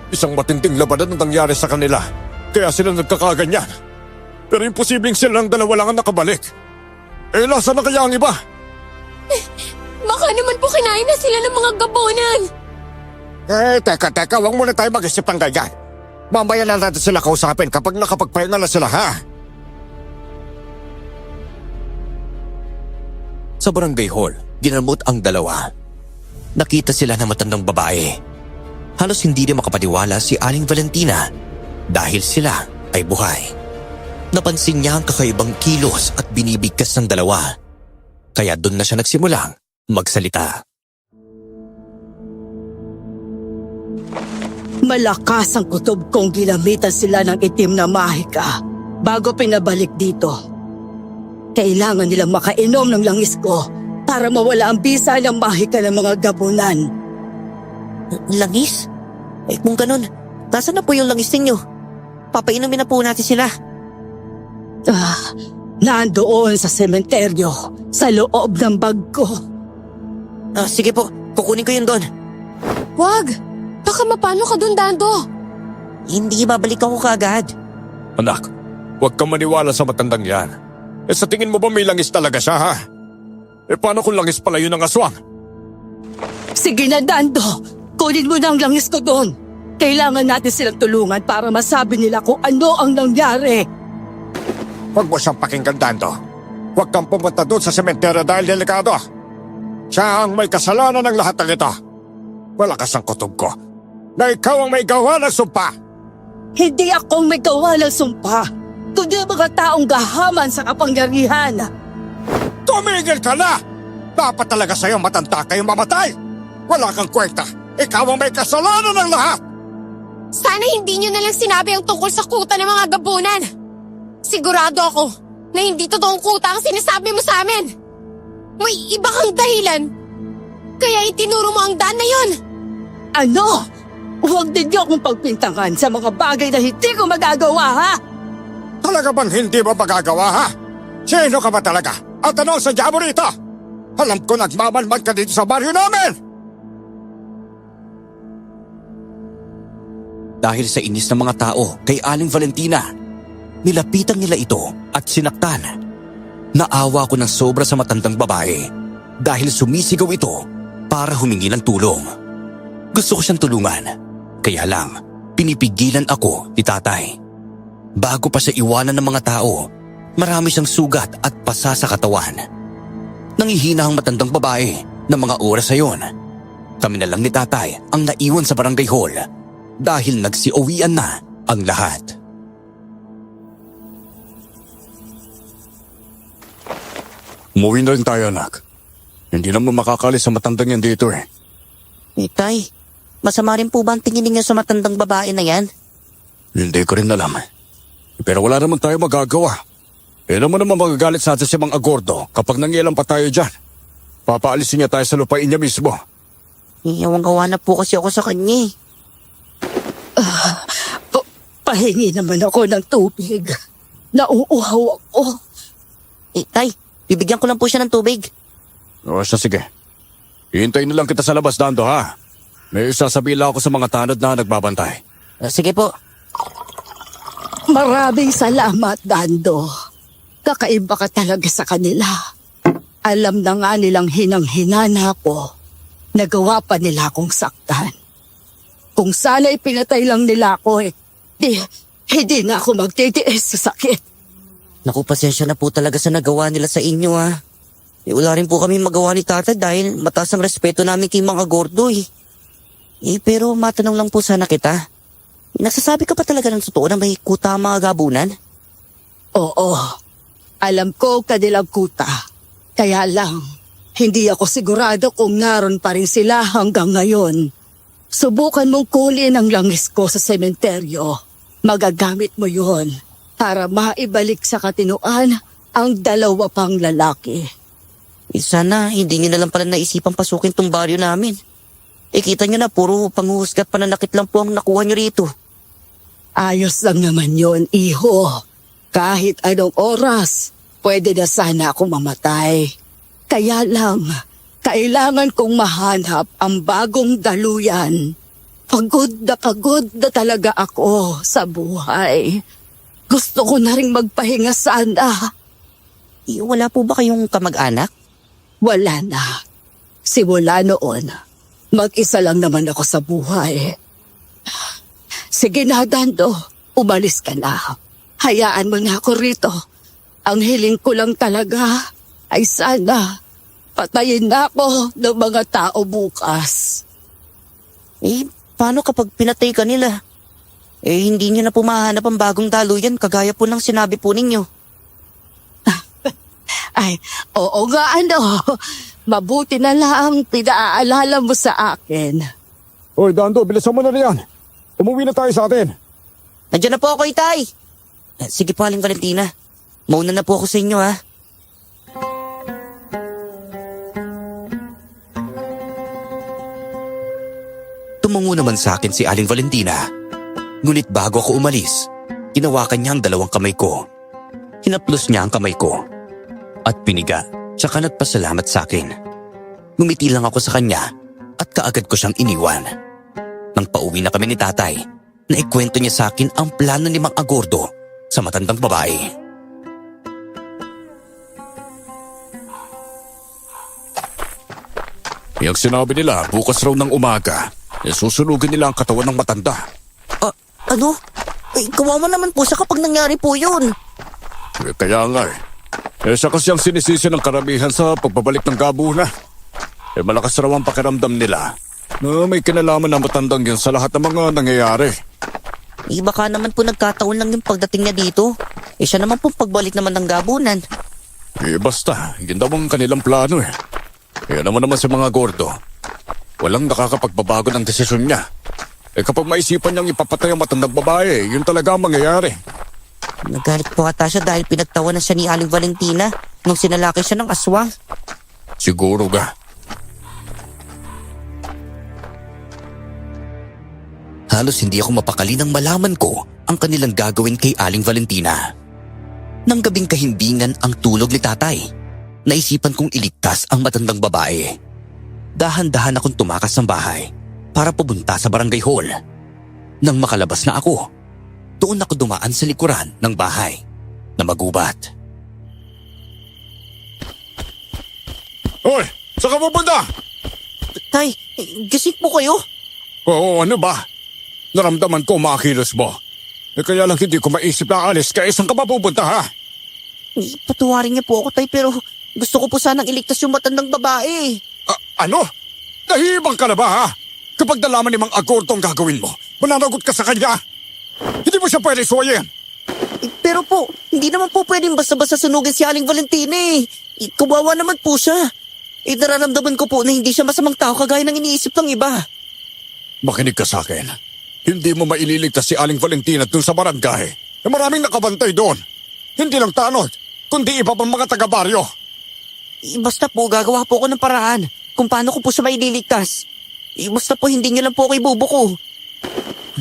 isang matinding labanan ang nangyari sa kanila. Kaya sila nagkakaganyan. Pero imposibleng silang dalawa lang ang nakabalik. Eh, nasa na kaya ang iba? Baka naman po kinain na sila ng mga gabunan. Eh, teka, huwag muna tayo mag-isip ng ganyan. Mamaya na natin sila kausapin kapag nakapagpahinga na sila, ha? Sa barangay hall, ginamot ang dalawa. Nakita sila ng matandang babae. Halos hindi na makapaniwala si Aling Valentina dahil sila ay buhay. Napansin niya ang kakaibang kilos at binibigkas ng dalawa. Kaya doon na siya nagsimulang magsalita. Malakas ang kutob kong ginamitan sila ng itim na mahika bago pinabalik dito. Kailangan nilang makainom ng langis ko para mawala ang bisa ng mahika ng mga gabunan. Langis? Eh kung ganun, nasaan na po yung langis ninyo? Papainumin na po natin sila. Nandoon sa sementeryo sa loob ng bag ko. Sige po, kukunin ko yun doon. Wag! Baka mapano ka dun, Dando. Hindi, babalik ako kaagad. Anak, huwag kang maniwala sa matandang yan. Sa tingin mo ba may langis talaga siya, ha? Paano kung langis pala yun ng aswang? Sige na, Dando. Kunin mo na ang langis ko doon. Kailangan natin silang tulungan para masabi nila kung ano ang nangyari. Huwag mo siyang pakinggan, Dando. Huwag kang pumunta doon sa sementeryo dahil delikado. Siya ang may kasalanan ng lahat ng ito. Malakas ang kutob ko na ikaw ang may gawa ng sumpa. Hindi akong may gawa ng sumpa, kundi ang mga taong gahaman sa kapangyarihan. Tumigil ka na! Dapat talaga sa'yo matanda kayong mamatay. Wala kang kwenta. Ikaw ang may kasalanan ng lahat. Sana hindi nyo nalang sinabi ang tungkol sa kuta ng mga gabunan. Sigurado ako na hindi totoong kuta ang sinasabi mo sa amin. May iba kang dahilan. Kaya itinuro mo ang daan na yon. Ano? Huwag din niyo akong pagpintangan sa mga bagay na hindi ko magagawa, ha? Talaga bang hindi mo magagawa, ha? Sino ka ba talaga? At ano ang sadya mo rito? Alam ko nagmamalman ka dito sa baryo namin! Dahil sa inis ng mga tao kay Aling Valentina, nilapitan nila ito at sinaktan. Naawa ko ng sobra sa matandang babae dahil sumisigaw ito para humingi ng tulong. Gusto ko siyang tulungan, kaya lang pinipigilan ako ni tatay. Bago pa siya iwanan ng mga tao, marami siyang sugat at pasa sa katawan. Nangihina ang matandang babae ng mga oras na yon. Kami na lang ni tatay ang naiwan sa barangay hall dahil nagsiuwian na ang lahat. Umuwi na rin tayo, anak. Hindi naman makakalis sa matandang yan dito, eh. Tay, masama rin po ba ang tingin ninyo sa matandang babae na yan? Hindi ko rin alam. Pero wala naman tayo magagawa. Alam mo naman magagalit sa atin si Mang Agordo kapag nangialam pa tayo dyan. Papaalisin niya tayo sa lupain niya mismo. Iyawang-gawa na po kasi ako sa kanya. Pahingi naman ako ng tubig. Nauuhaw ako. Tay, bibigyan ko lang po siya ng tubig. O siya, sige. Hihintayin na lang kita sa labas, Dando, ha? May sasabihin lang ako sa mga tanod na nagbabantay. Sige po. Maraming salamat, Dando. Kakaiba ka talaga sa kanila. Alam na nga nilang hinang-hina na ako. Nagawa pa nila akong saktan. Kung sana ipinatay lang nila ako, hindi na ako magtitiis sa sakit. Naku, pasensya na po talaga sa nagawa nila sa inyo, ha. Wala rin po kami magawa ni Tata dahil mataas ang respeto namin kay Mang Agordo, eh. Pero matanong lang po sana kita. Nagsasabi ka pa talaga ng totoo na may kuta ang mga gabunan? Oo, alam ko kanilang kuta. Kaya lang, hindi ako sigurado kung naroon pa rin sila hanggang ngayon. Subukan mong kulin ang langis ko sa sementeryo. Magagamit mo yon para maibalik sa katinuan ang dalawa pang lalaki. Sana hindi nyo na lang pala naisipang pasukin tong baryo namin. Kita nyo na puro panghuhusgat pananakit lang po ang nakuha nyo rito. Ayos lang naman yon, iho. Kahit anong oras, pwede na sana akong mamatay. Kaya lang, kailangan kong mahanap ang bagong daluyan. Pagod na talaga ako sa buhay. Gusto ko na rin magpahinga sana. Wala po ba kayong kamag-anak? Wala na. Simula noon, mag-isa lang naman ako sa buhay. Sige na, Dando. Umalis ka na. Hayaan mo na ako rito. Ang hiling ko lang talaga ay sana patayin na ako ng mga tao bukas. Paano kapag pinatay ka nila? Hindi nyo na po mahanap ang bagong daluyan kagaya po ng sinabi po ninyo. Ay, oo nga ano. Mabuti na lang pinaalala mo sa akin. Hoy, Dando, bilisan mo na riyan. Umuwi na tayo sa atin. Nandiyan na po ako, Itay. Sige po, Aling Valentina. Mauna na po ako sa inyo, ha. Tumungo naman sa akin si Aling Valentina. Ngunit bago ako umalis, hinawakan niya ang dalawang kamay ko. Hinaplos niya ang kamay ko at piniga Tsaka nagpasalamat sa akin. Ngumiti lang ako sa kanya at kaagad ko siyang iniwan. Nang pauwi na kami ni tatay, naikwento niya sa akin ang plano ni Mang Agordo sa matandang babae. Yung sinabi nila, bukas raw ng umaga, susunugin nila ang katawan ng matanda. Ano? Kawawa naman po siya kapag nangyari po yun. Kaya nga siya kasi ang sinisisi ng karamihan sa pagbabalik ng gabuna. Malakas raw ang pakiramdam nila na may kinalaman ng matandang yun sa lahat ng mga nangyayari. Baka naman po nagkataon lang yung pagdating niya dito. Siya naman po pagbalik naman ng gabunan. Basta, yun daw ang kanilang plano Yan naman si mga gordo. Walang nakakapagbabago ng desisyon niya. Kapag maisipan niyang ipapatay ang matandang babae, yun talaga ang mangyayari. Nagalit po ata siya dahil pinagtawanan siya ni Aling Valentina nung sinalaki siya ng aswang. Siguro ga. Halos hindi ako mapakali nang malaman ko ang kanilang gagawin kay Aling Valentina. Nang gabing kahimbingan ang tulog ni tatay, naisipan kong iligtas ang matandang babae. Dahan-dahan akong tumakas ng bahay para pumunta sa barangay hall. Nang makalabas na ako, doon ako dumaan sa likuran ng bahay na magubat. Hoy! Saan ka pupunta? Tay, gising po kayo? Oo, ano ba? Naramdaman ko umakilos mo. Kaya lang hindi ko maisip na alis kaya saan ka ba pupunta ha? Patawarin niyo po ako, Tay, pero gusto ko po sanang iligtas yung matandang babae. Ano? Nahibang ka na ba ha? Kapag nalaman ni Mang Agordo ang gagawin mo, mananagot ka sa kanya. Hindi mo siya pwede suwayin. Pero po, hindi naman po pwedeng basta-basta sunugin si Aling Valentina Kawawa naman po siya. Nararamdaman ko po na hindi siya masamang tao kagaya ng iniisip ng iba. Makinig ka sa akin. Hindi mo maililigtas si Aling Valentina dun sa barangay. Maraming nakabantay doon. Hindi lang tanod, kundi iba pang mga taga-baryo. Basta po, gagawa po ako ng paraan kung paano ko po siya maililigtas. Basta po, hindi niyo lang po ako ibubuko.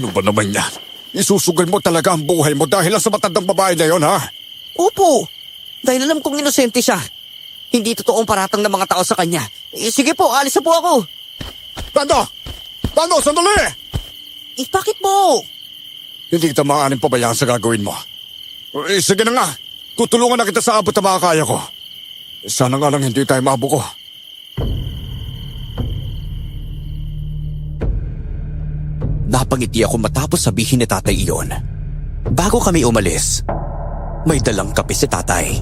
Ano ba naman yan? Isusugay mo talaga ang buhay mo dahil lang sa matandang babae na yon, ha? Opo, dahil alam kong inosente siya. Hindi totoong paratang ng mga tao sa kanya. Sige po, alis na po ako. Tando! Tando, sandali! Bakit po? Hindi kita maaaring pabayaan sa gagawin mo. Sige na nga, tutulungan na kita sa abot na makakaya ko. Sana nga lang hindi tayo mabuko. Napangiti ako matapos sabihin ni tatay iyon. Bago kami umalis, may dalang kape si tatay.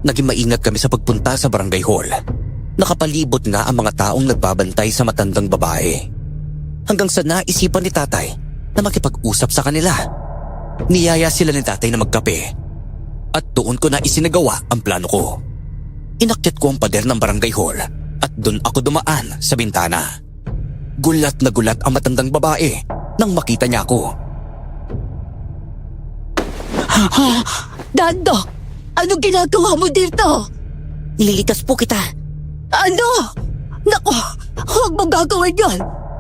Naging maingat kami sa pagpunta sa barangay hall. Nakapalibot nga ang mga taong nagbabantay sa matandang babae. Hanggang sa naisipan ni tatay na makipag-usap sa kanila. Niyaya sila ni tatay na magkape. At doon ko na isinagawa ang plano ko. Inakyat ko ang pader ng barangay hall at doon ako dumaan sa bintana. Gulat na gulat ang matandang babae nang makita niya ako. Dando, ano ginagawa mo dito? Nililikas po kita. Ano? Naku, huwag mong gagawin yun.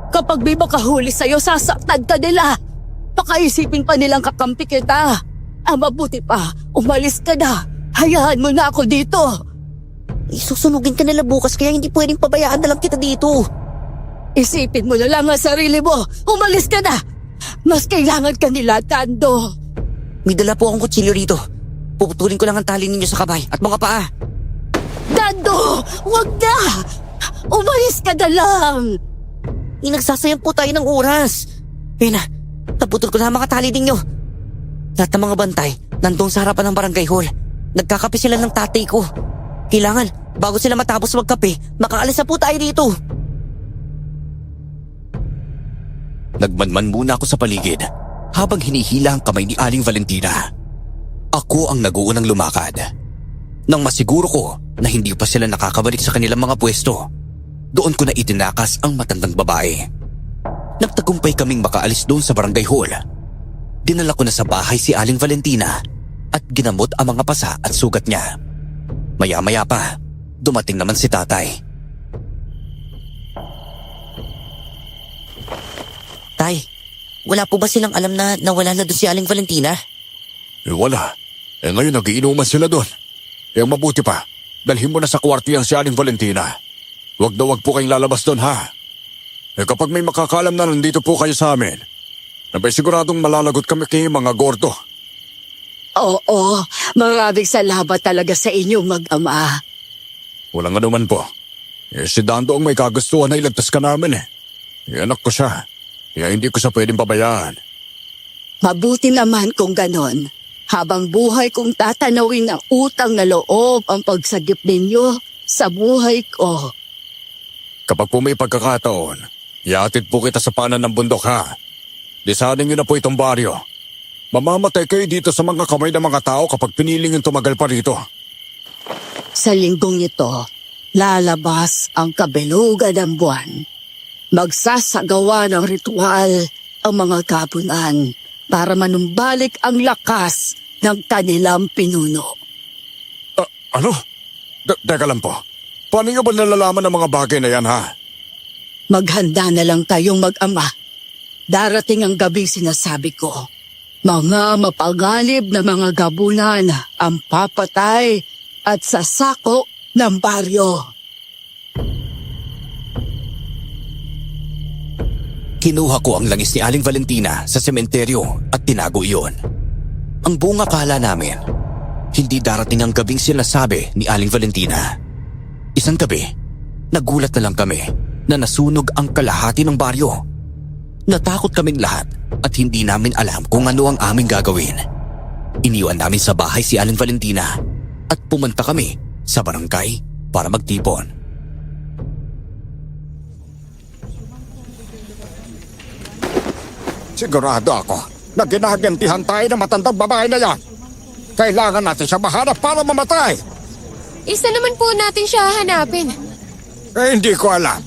Kapag may makahuli sa'yo, sasaktan ka nila. Pakaisipin pa nilang kakampi kita. Mabuti pa, umalis ka na. Hayaan mo na ako dito. Susunugin ka nila bukas kaya hindi pwedeng pabayaan na lang kita dito. Isipin mo na lang ang sarili mo. Umalis ka na. Mas kailangan ka nila, Tando. May dala po akong kutsilyo rito. Puputulin ko lang ang tali ninyo sa kamay at mga paa. Tando, wag na. Umalis ka na lang. Nagsasayang po tayo ng oras. Pena, naputol ko na ang mga tali ninyo. Lahat ng mga bantay nandun sa harapan ng barangay hall. Nagkakape sila ng tatay ko. Kailangan, bago sila matapos magkape, makaalis na po tayo dito. Nagmanman muna ako sa paligid habang hinihila ang kamay ni Aling Valentina. Ako ang naguunang lumakad. Nang masiguro ko na hindi pa sila nakakabalik sa kanilang mga pwesto, doon ko na itinakas ang matandang babae. Nagtagumpay kaming makaalis doon sa barangay hall. Dinala ko na sa bahay si Aling Valentina at ginamot ang mga pasa at sugat niya. Maya-maya pa, dumating naman si tatay. Tay, wala po ba silang alam na nawala na doon si Aling Valentina? Wala. Ngayon nagiinuman sila doon. Mabuti pa. dalhin mo na sa kwarto yan si Aling Valentina. Huwag na huwag po kayong lalabas doon ha. Kapag may makakaalam na nandito po kayo sa amin, nabay siguradong malalagot kami kay mga gordo. Oo, maraming salamat talaga sa inyong mag-ama. Walang anuman po. Si Dando ang may kagustuhan na ilagtas ka namin eh. Anak ko siya. Kaya hindi ko siya pwedeng pabayaan. Mabuti naman kung ganon. Habang buhay kong tatanawin ng utang na loob ang pagsagip ninyo sa buhay ko. Kapag po may pagkakataon, iatid po kita sa panan ng bundok ha. Lisanin niyo na po itong baryo. Mamamatay kayo dito sa mga kamay ng mga tao kapag piniling yung tumagal pa rito. Sa linggong ito, lalabas ang kabelugan ng buwan. Magsasagawa ng ritual ang mga kapunan para manumbalik ang lakas ng kanilang pinuno. Ano? Teka lang po. Paano niyo ba nalalaman ng mga bagay na yan ha? Maghanda na lang kayong mag-ama. Darating ang gabing sinasabi ko. Mga mapanganib na mga gabunan ang papatay at sasako ng baryo. Kinuha ko ang langis ni Aling Valentina sa sementeryo at tinago iyon. Ang buong akala namin, hindi darating ang gabing sinasabi ni Aling Valentina. Isang gabi, nagulat na lang kami na nasunog ang kalahati ng baryo. Natakot kaming lahat at hindi namin alam kung ano ang aming gagawin. Iniwan namin sa bahay si Aling Valentina at pumunta kami sa barangay para magtipon. Sigurado ako na ginagantihan tayo ng matandang babae na yan. Kailangan natin siya mahanap para mamatay. Isa naman po natin siya hanapin. Hindi ko alam.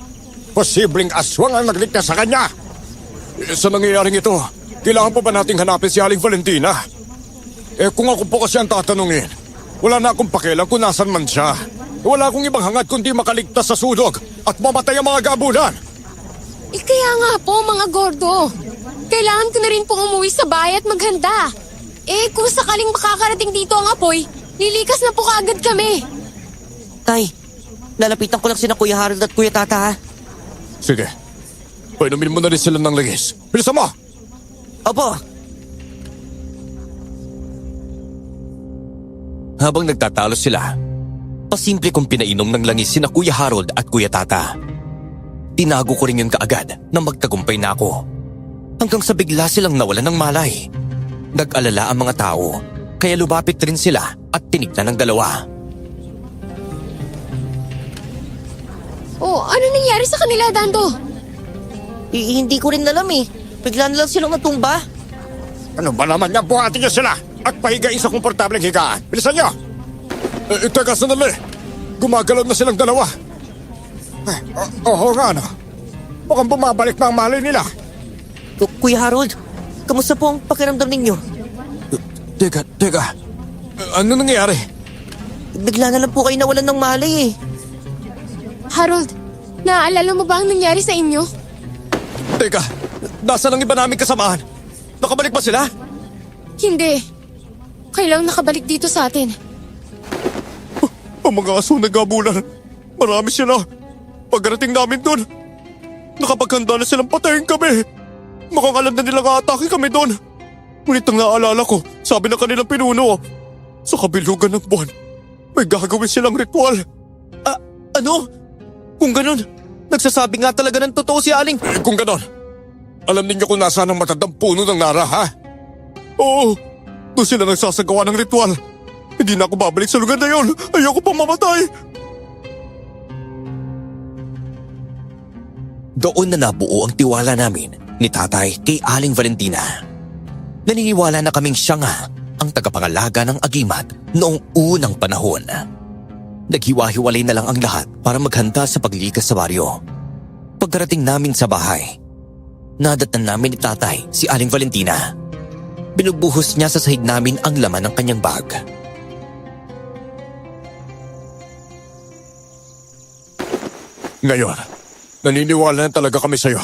Posibleng aswang ang nagligtas sa kanya. Sa nangyayaring ito, kailangan pa ba nating hanapin si Aling Valentina? Kung ako po kasi ang tatanungin, wala na akong pakialam kung nasan man siya. Wala akong ibang hangad kundi makaligtas sa sunog at mamatay ang mga gabunan. Kaya nga po, mga gordo. Kailangan ko na rin pong umuwi sa bahay at maghanda. Kung sakaling makakarating dito ang apoy, lilikas na po kaagad kami. Tay, lalapitan ko lang sina Kuya Harold at Kuya Tata ha. Sige, painumin mo na rin sila ng langis. Bilisan mo! Opo. Habang nagtatalo sila, pasimple kong pinainom ng langis sina Kuya Harold at Kuya Tata. Tinago ko rin yun kaagad nang magtagumpay na ako. Hanggang sa bigla silang nawalan ng malay. Nag-alala ang mga tao, kaya lumapit rin sila at tinignan ng dalawa. Ano nangyari sa kanila, Dando? Hindi ko rin alam eh. Bigla na lang silang natumba. Ano ba naman yan? Buhatin niyo sila at pahigain sa komportableng higaan. Bilisan niyo! Teka, sandali! Gumagalaw na silang dalawa. Oo nga no. Mukhang bumabalik na ang malay nila. Kuya Harold, kamusta po ang pakiramdam ninyo? Teka. Ano nangyayari? Bigla na lang po kayo nawalan ng malay eh. Harold, naaalala mo ba ang nangyari sa inyo? Teka, nasaan ang iba naming kasamahan? Nakabalik ba sila? Hindi. Kailang nakabalik dito sa atin. Ang mga aso nagabulan. Marami sila. Pagdating namin doon, nakapaghanda na silang patayin kami. Mukhang alam na nilang aatake kami doon. Ngunit ang naalala ko, sabi ng kanilang pinuno, sa kabilugan ng buwan, may gagawin silang ritual. Ano? Kung ganun, nagsasabi nga talaga ng totoo si Aling. Kung ganon, alam ninyo kung nasaan ang matandang puno ng Nara, ha? Oo, doon sila nagsasagawa ng ritual. Hindi na ako babalik sa lugar na yon. Ayoko pa mamatay. Doon na nabuo ang tiwala namin ni Tatay kay Aling Valentina. Naniniwala na kaming siya nga ang tagapangalaga ng agimat noong unang panahon. Naghiwa-hiwalay na lang ang lahat para maghanda sa paglikas sa baryo. Pagkarating namin sa bahay, nadatnan namin ni Tatay si Aling Valentina. Binubuhos niya sa sahig namin ang laman ng kanyang bag. Ngayon, naniniwala na talaga kami sa'yo.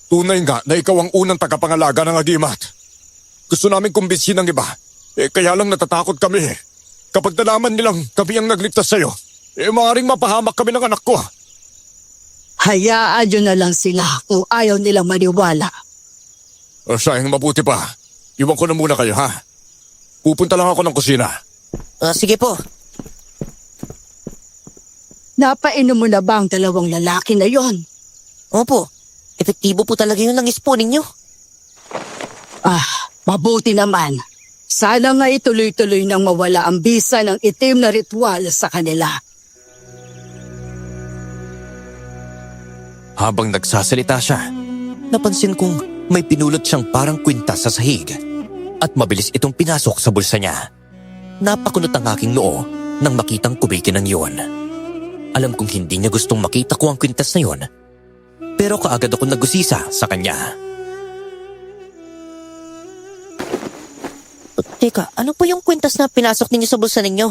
Tunay nga na ikaw ang unang tagapangalaga ng agimat. Gusto namin kumbinsin ng iba, kaya lang natatakot kami. Kapag nalaman nilang kami ang nagligtas sa'yo, Maaaring mapahamak kami ng anak ko. Hayaan nyo na lang sila kung ayaw nilang maniwala. Sayang, mabuti pa. Iwan ko na muna kayo, ha? Pupunta lang ako ng kusina. Sige po. Napainom mo na ba ang dalawang lalaki na yon? Opo. Epektibo po talaga yun ng ispo ninyo. Mabuti naman. Sana nga ituloy-tuloy nang mawala ang bisa ng itim na ritual sa kanila. Habang nagsasalita siya, napansin kong may pinulot siyang parang kwintas sa sahig at mabilis itong pinasok sa bulsa niya. Napakunot ang aking noo nang makitang kubikin ng yun. Alam kong hindi niya gustong makita ko ang kwintas na yun, pero kaagad ako nagusisa sa kanya. Teka, ano po yung kwintas na pinasok ninyo sa bulsa ninyo?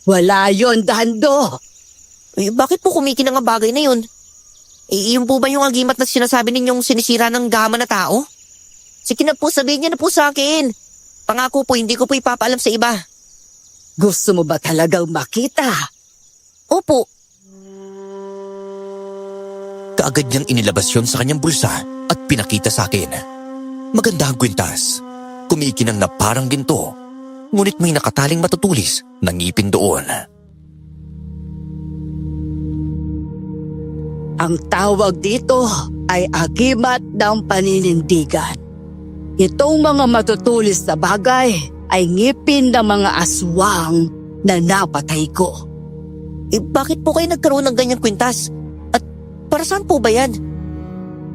Wala yon, Dando. Bakit po kumikinang ang bagay na yun? Iyon po ba yung agimat na sinasabi ninyong sinisira ng gama na tao? Sige na po, sabihin niya na po sa akin. Pangako po, hindi ko po ipapaalam sa iba. Gusto mo ba talagang makita? Opo. Kaagad niyang inilabas yun sa kanyang bulsa at pinakita sa akin. Maganda ang kwintas. Kumikinang na parang ginto, ngunit may nakataling matutulis na ngipin doon. Ang tawag dito ay agimat ng paninindigan. Itong mga matutulis na bagay ay ngipin ng mga aswang na napatay ko. Bakit po kayo nagkaroon ng ganyang kwintas? At para saan po ba yan?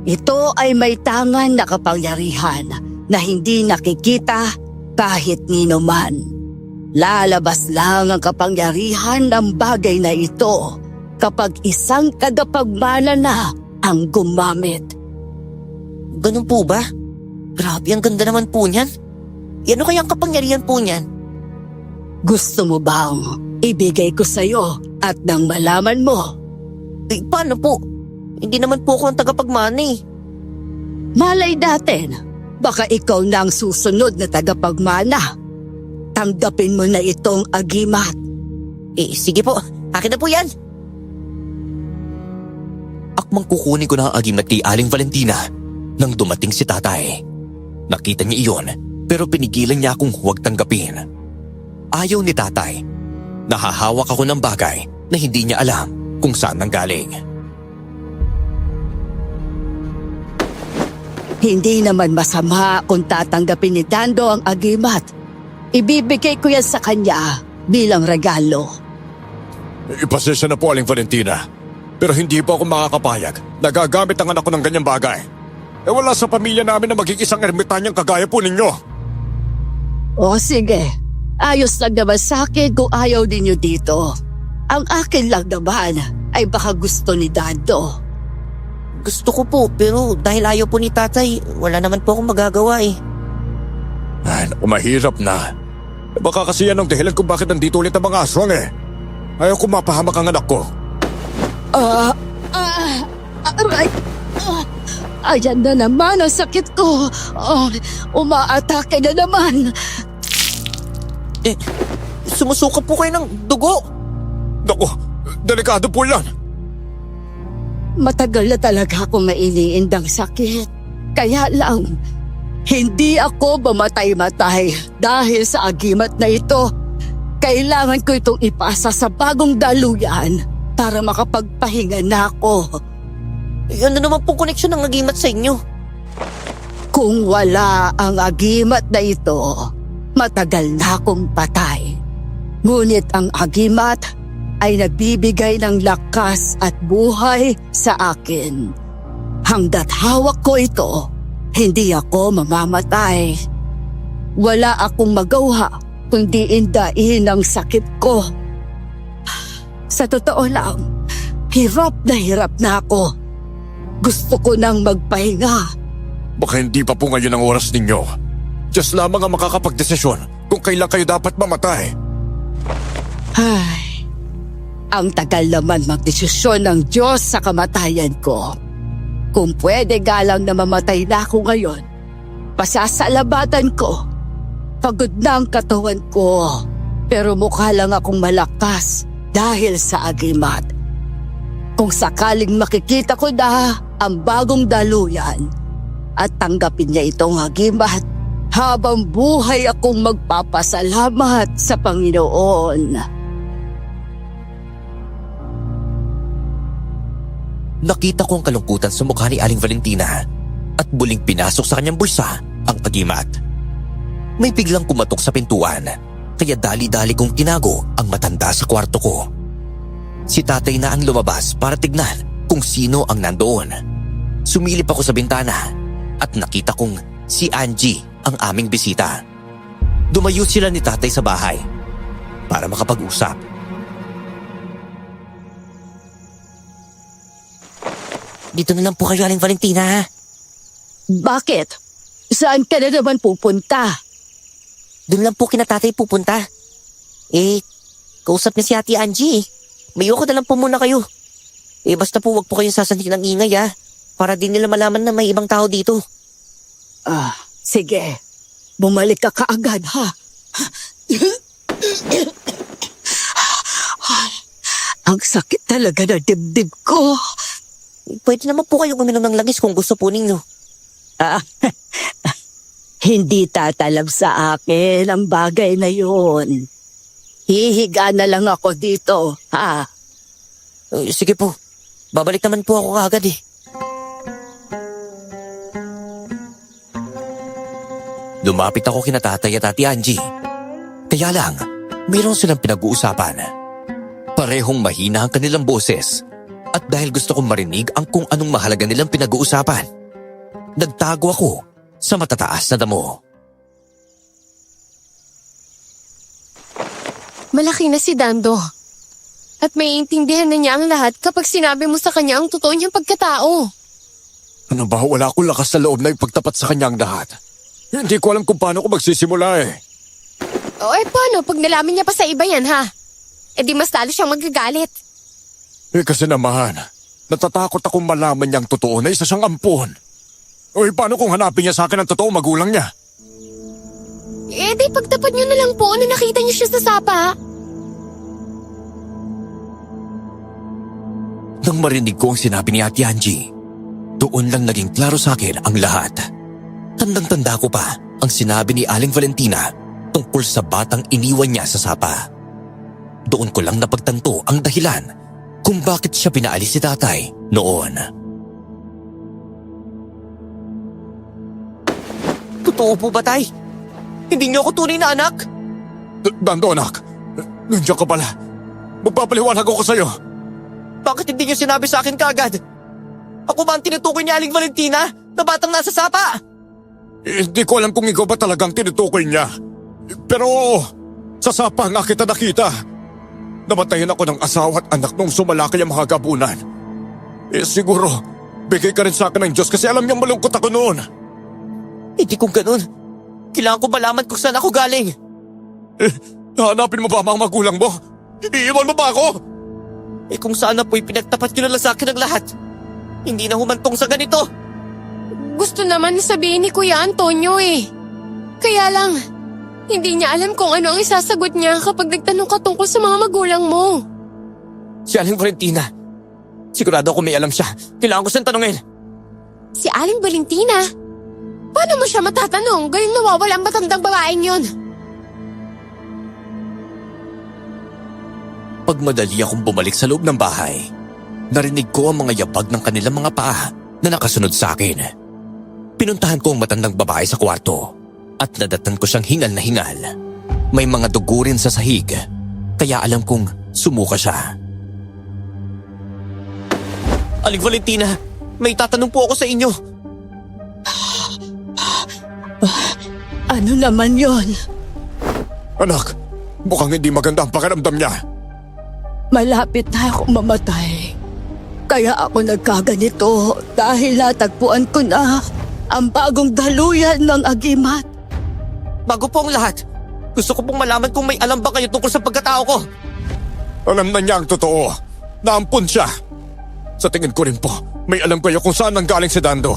Ito ay may tangan na kapangyarihan na hindi nakikita kahit nino man. Lalabas lang ang kapangyarihan ng bagay na ito kapag isang kadapagmana na ang gumamit. Ganun po ba? Grabe, ang ganda naman po niyan. Ano kayang kapangyarihan po niyan? Gusto mo bang ibigay ko sa'yo at nang malaman mo? Paano po? Hindi naman po ako ang tagapagmana eh. Malay natin, baka ikaw na ang susunod na tagapagmana. Tanggapin mo na itong agimat. Sige po, akin na po yan. Akmang kukunin ko na ang agimat kay Aling Valentina nang dumating si tatay. Nakita niya iyon, pero pinigilan niya akong huwag tanggapin. Ayaw ni tatay. Nahahawak ako ng bagay na hindi niya alam kung saan nanggaling. Hindi naman masama kung tatanggapin ni Dando ang agimat. Ibibigay ko yan sa kanya bilang regalo. Ipasensya na po, Aling Valentina. Pero hindi po ako makakapayag. Nagagamit ang anak ko ng ganyang bagay. Wala sa pamilya namin na magiging isang ermitanyang kagaya po ninyo. O sige, ayos lang naman sa akin kung ayaw ninyo dito. Ang akin lang naman ay baka gusto ni Dando. Gusto ko po, pero dahil ayaw po ni tatay, wala naman po akong magagawa eh. Ay, naku, mahirap na. Baka kasi yan ang dahilan kung bakit nandito ulit ang mga aswang eh. Ayaw ko mapahamak ang anak ko. Aray! Ayan na naman ang sakit ko. Umaatake na naman. Sumusuka po kayo ng dugo. Naku, delikado po yan. Matagal na talaga akong mainiindang sakit. Kaya lang, hindi ako mamatay-matay dahil sa agimat na ito. Kailangan ko itong ipasa sa bagong daluyan para makapagpahinga na ako. Ano naman pong koneksyon ng agimat sa inyo? Kung wala ang agimat na ito, matagal na akong patay. Ngunit ang agimat ay nagbibigay ng lakas at buhay sa akin. Hanggat hawak ko ito, hindi ako mamamatay. Wala akong magawa kundi indain ang sakit ko. Sa totoo lang, hirap na ako. Gusto ko nang magpahinga. Baka hindi pa po ngayon ang oras ninyo. Diyos lamang ang makakapagdesisyon kung kailan kayo dapat mamatay. Ay, ang tagal naman magdesisyon ng Diyos sa kamatayan ko. Kung pwede galang na mamatay na ako ngayon, pasasalabatan ko. Pagod na ang katawan ko. Pero mukha lang akong malakas dahil sa agimat. Kung sakaling makikita ko na ang bagong daluyan at tanggapin niya itong agimat, habang buhay akong magpapasalamat sa Panginoon. Nakita ko ang kalungkutan sa mukha ni Aling Valentina at muling pinasok sa kanyang bulsa ang agimat. May biglang kumatok sa pintuan, kaya dali-dali kong tinago ang matanda sa kwarto ko. Si tatay na ang lumabas para tignan kung sino ang nandoon. Sumilip ako sa bintana at nakita kong si Angie ang aming bisita. Dumayo sila ni tatay sa bahay para makapag-usap. Dito na lang po kayo, Aling Valentina. Bakit? Saan ka na naman pupunta? Doon lang po kina tatay pupunta. Kausap niya si Ate Angie. Mayoko na lang po muna kayo. Basta po wag po kayong sasanhin ng ingay para di nila malaman na may ibang tao dito. Sige. Bumalik ka kaagad, ha? Ang sakit talaga na dibdib ko. Pwede naman po kayong uminom ng langis kung gusto po ninyo. Hindi tatalab sa akin ang bagay na yun. Hihiga na lang ako dito, ha? Sige po. Babalik naman po ako kaagad Lumapit ako kina tatay at Ate Angie. Kaya lang, mayroon silang pinag-uusapan. Parehong mahina ang kanilang boses. At dahil gusto kong marinig ang kung anong mahalaga nilang pinag-uusapan, nagtago ako sa matataas na damo. Malaki na si Dando. At may intindihan na niya ang lahat kapag sinabi mo sa kanya ang totoo niyang pagkatao. Ano ba? Wala akong lakas sa loob na ipagtapat sa kanyang lahat. Hindi ko alam kung paano ko magsisimula Paano pag nalaman niya pa sa iba yan, ha? Di mas talo siyang magagalit. Kasi naman, natatakot akong malaman niyang totoo na isa siyang ampon. Paano kung hanapin niya sa akin ang totoo magulang niya? Di pagtapat niyo na lang po na nakita niyo siya sa sapa. Nang marinig ko ang sinabi ni Ate Angie, doon lang naging klaro sa akin ang lahat. Tandang-tanda ko pa ang sinabi ni Aling Valentina tungkol sa batang iniwan niya sa sapa. Doon ko lang napagtanto ang dahilan kung bakit siya pinaalis si tatay noon. Totoo po ba, tay? Hindi niyo ako tunay na anak? Dando, anak. Nandiyan ka pala. Magpapaliwanag ako sa'yo. Bakit hindi niyo sinabi sa akin kaagad? Ako ba ang tinutukoy ni Aling Valentina na batang nasa sapa? Hindi ko alam kung ikaw ba talagang tinutukoy niya. Pero oo, sa sapa nga kita nakita. Namatayan ako ng asawa at anak nung sumalakay ang mga gabunan. Siguro, bigay ka rin sa akin ng Diyos kasi alam niyang malungkot ako noon. Hindi kung ganun. Kailangan ko malaman kung saan ako galing. Hanapin mo ba ang mga magulang mo? Iiwan mo ba ako? Kung saan na po'y pinagtapat niyo na lang sa akin ang lahat. Hindi na humantong sa ganito. Gusto naman sabihin ni Kuya Antonio Kaya lang, hindi niya alam kung ano ang isasagot niya kapag nagtanong ka tungkol sa mga magulang mo. Si Aling Valentina. Sigurado ako may alam siya. Kailangan ko siyang tanungin. Si Aling Valentina? Paano mo siya matatanong? Gayong nawawala ang matandang babaeng yon. Pagmadali akong bumalik sa loob ng bahay, narinig ko ang mga yabag ng kanilang mga paa na nakasunod sa akin. Pinuntahan ko ang matandang babae sa kwarto at nadatan ko siyang hingal na hingal. May mga dugo rin sa sahig, kaya alam kong sumuka siya. Aling Valentina, may tatanong po ako sa inyo. Ano naman yon? Anak, mukhang hindi maganda ang pakiramdam niya. Malapit na akong mamatay. Kaya ako nagkaganito dahil natagpuan ko na ang bagong daluyan ng agimat. Bago po ang lahat, gusto ko pong malaman kung may alam ba kayo tungkol sa pagkatao ko. Alam na niya ang totoo. Naampun siya. Sa tingin ko rin po, may alam kayo kung saan nanggaling si Dando.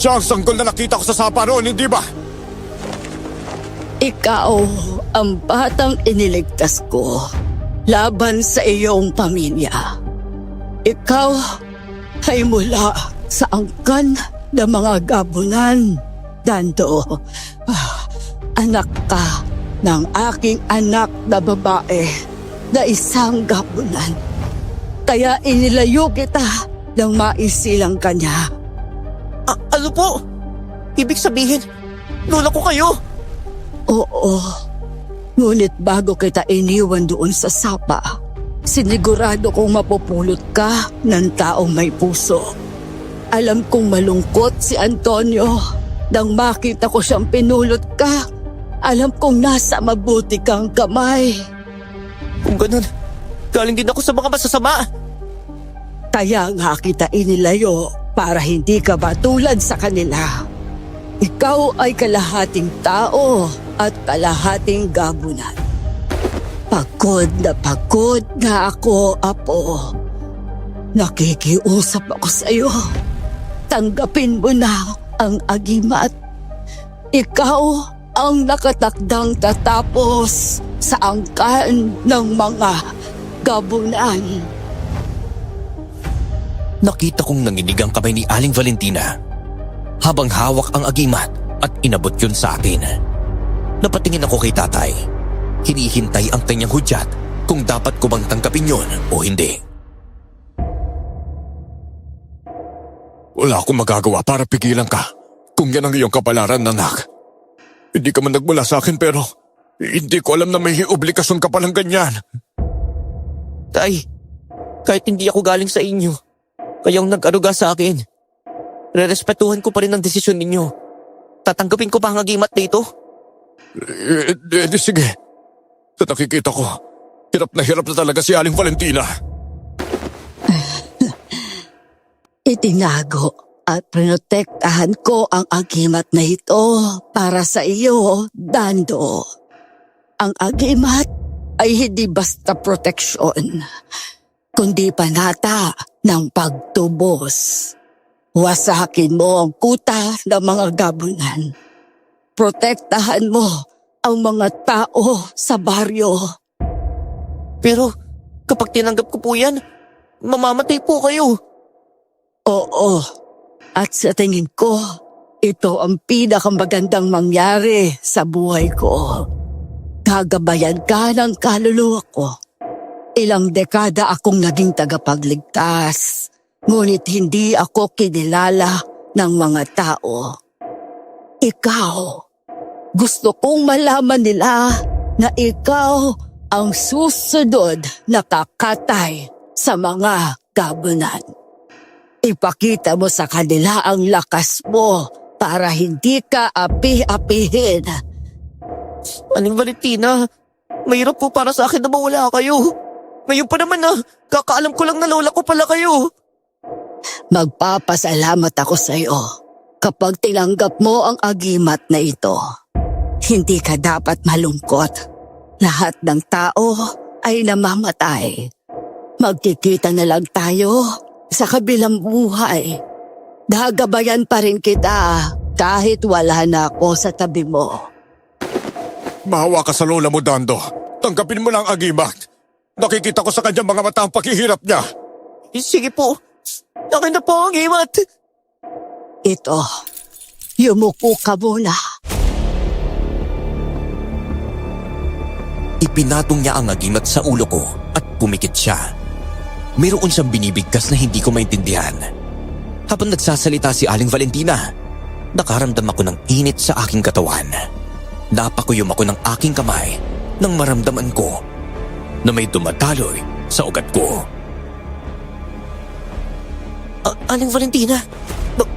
Siya ang sanggol na nakita ko sa sapa noon, hindi ba? Ikaw ang batang iniligtas ko laban sa iyong pamilya. Ikaw ay mula sa angkan ng mga gabunan. Dando, anak ka ng aking anak na babae na isang gabunan. Kaya inilayo kita nang maisilang kanya. Ano po? Ibig sabihin, lola ko kayo? Oo. Ngunit bago kita iniwan doon sa sapa, sinigurado kong mapupulot ka ng taong may puso. Alam kong malungkot si Antonio nang makita ko siyang pinulot ka. Alam kong nasa mabuti kang kamay. Kung ganun, galing din ako sa mga masasama. Kaya nga kita inilayo para hindi ka matulad sa kanila. Ikaw ay kalahating tao at kalahating gabunan. Pagod na ako, Apo. Nakikiusap ako sa iyo. Tanggapin mo na ang agimat. Ikaw ang nakatakdang tatapos sa angkan ng mga gabunan. Nakita kong nanginig ang kamay ni Aling Valentina habang hawak ang agimat at inabot yun sa akin. Napatingin ako kay tatay. Hinihintay ang kanyang hudyat kung dapat ko bang tanggapin yun o hindi. Wala akong magagawa para pigilan ka. Kung yan ang iyong kapalaran, anak. Hindi ka man nagmula sa akin pero hindi ko alam na may obligasyon ka palang ganyan. Tay, kahit hindi ako galing sa inyo, kayong nag-aruga sa akin, rerespetuhan ko pa rin ang desisyon ninyo. Tatanggapin ko pa ang agimat dito? Sige. Sa nakikita ko, hirap na talaga si Aling Valentina. Itinago at prinotektahan ko ang agimat na ito para sa iyo, Dando. Ang agimat ay hindi basta proteksyon, kundi panata ng pagtubos. Wasakin mo ang kuta ng mga gabunan. Protektahan mo ang mga tao sa baryo. Pero kapag tinanggap ko po yan, mamamatay po kayo. Oo, at sa tingin ko, ito ang pinakamagandang mangyari sa buhay ko. Gagabayan ka ng kaluluwa ko. Ilang dekada akong naging tagapagligtas, ngunit hindi ako kinilala ng mga tao. Ikaw, gusto kong malaman nila na ikaw ang susunod na kakatay sa mga gabunan. Ipakita mo sa kanila ang lakas mo para hindi ka api-apihin. Aling Valentina, mahirap po para sa akin na mawala kayo. Ngayon pa naman kakaalam ko lang na lola ko pala kayo. Magpapasalamat ako sa iyo kapag tinanggap mo ang agimat na ito. Hindi ka dapat malungkot. Lahat ng tao ay namamatay. Magkikita na lang tayo sa kabilang buhay. Gagabayan pa rin kita kahit wala na ako sa tabi mo. Mahawa ka sa lola mo, Dando. Tanggapin mo lang ang agimat. Nakikita ko sa kanyang mga mata ang paghihirap niya. Sige po, akin na po ang agimat. Ito, yumuko ka muna. Ipinatong niya ang agimat sa ulo ko at pumikit siya. Mayroon siyang binibigkas na hindi ko maintindihan. Habang nagsasalita si Aling Valentina, nakaramdam ako ng init sa aking katawan. Napakuyom ako ng aking kamay nang maramdaman ko na may dumadaloy sa ugat ko. Aling Valentina,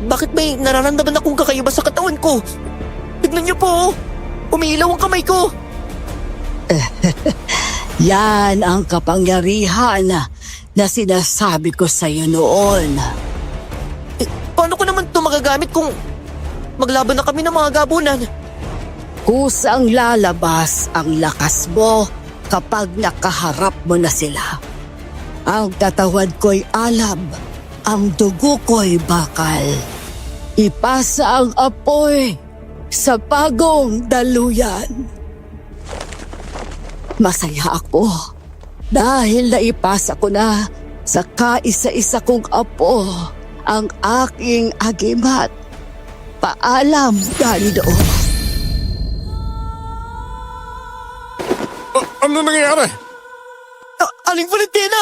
bakit may nararamdaman akong kakaiba sa katawan ko? Tignan niyo po, umiilaw ang kamay ko. Yan ang kapangyarihan na sinasabi ko sa iyo noon. Paano ko naman ito magagamit kung maglaban na kami ng mga gabunan? Kusang lalabas ang lakas mo kapag nakaharap mo na sila. Ang katawan ko'y alab, ang dugo ko'y bakal. Ipasa ang apoy sa bagong daluyan. Masaya ako dahil naipasa ko na sa kaisa-isa kong apo ang aking agimat. Paalam, Gando. Ano nangyayari? Aling Valentina!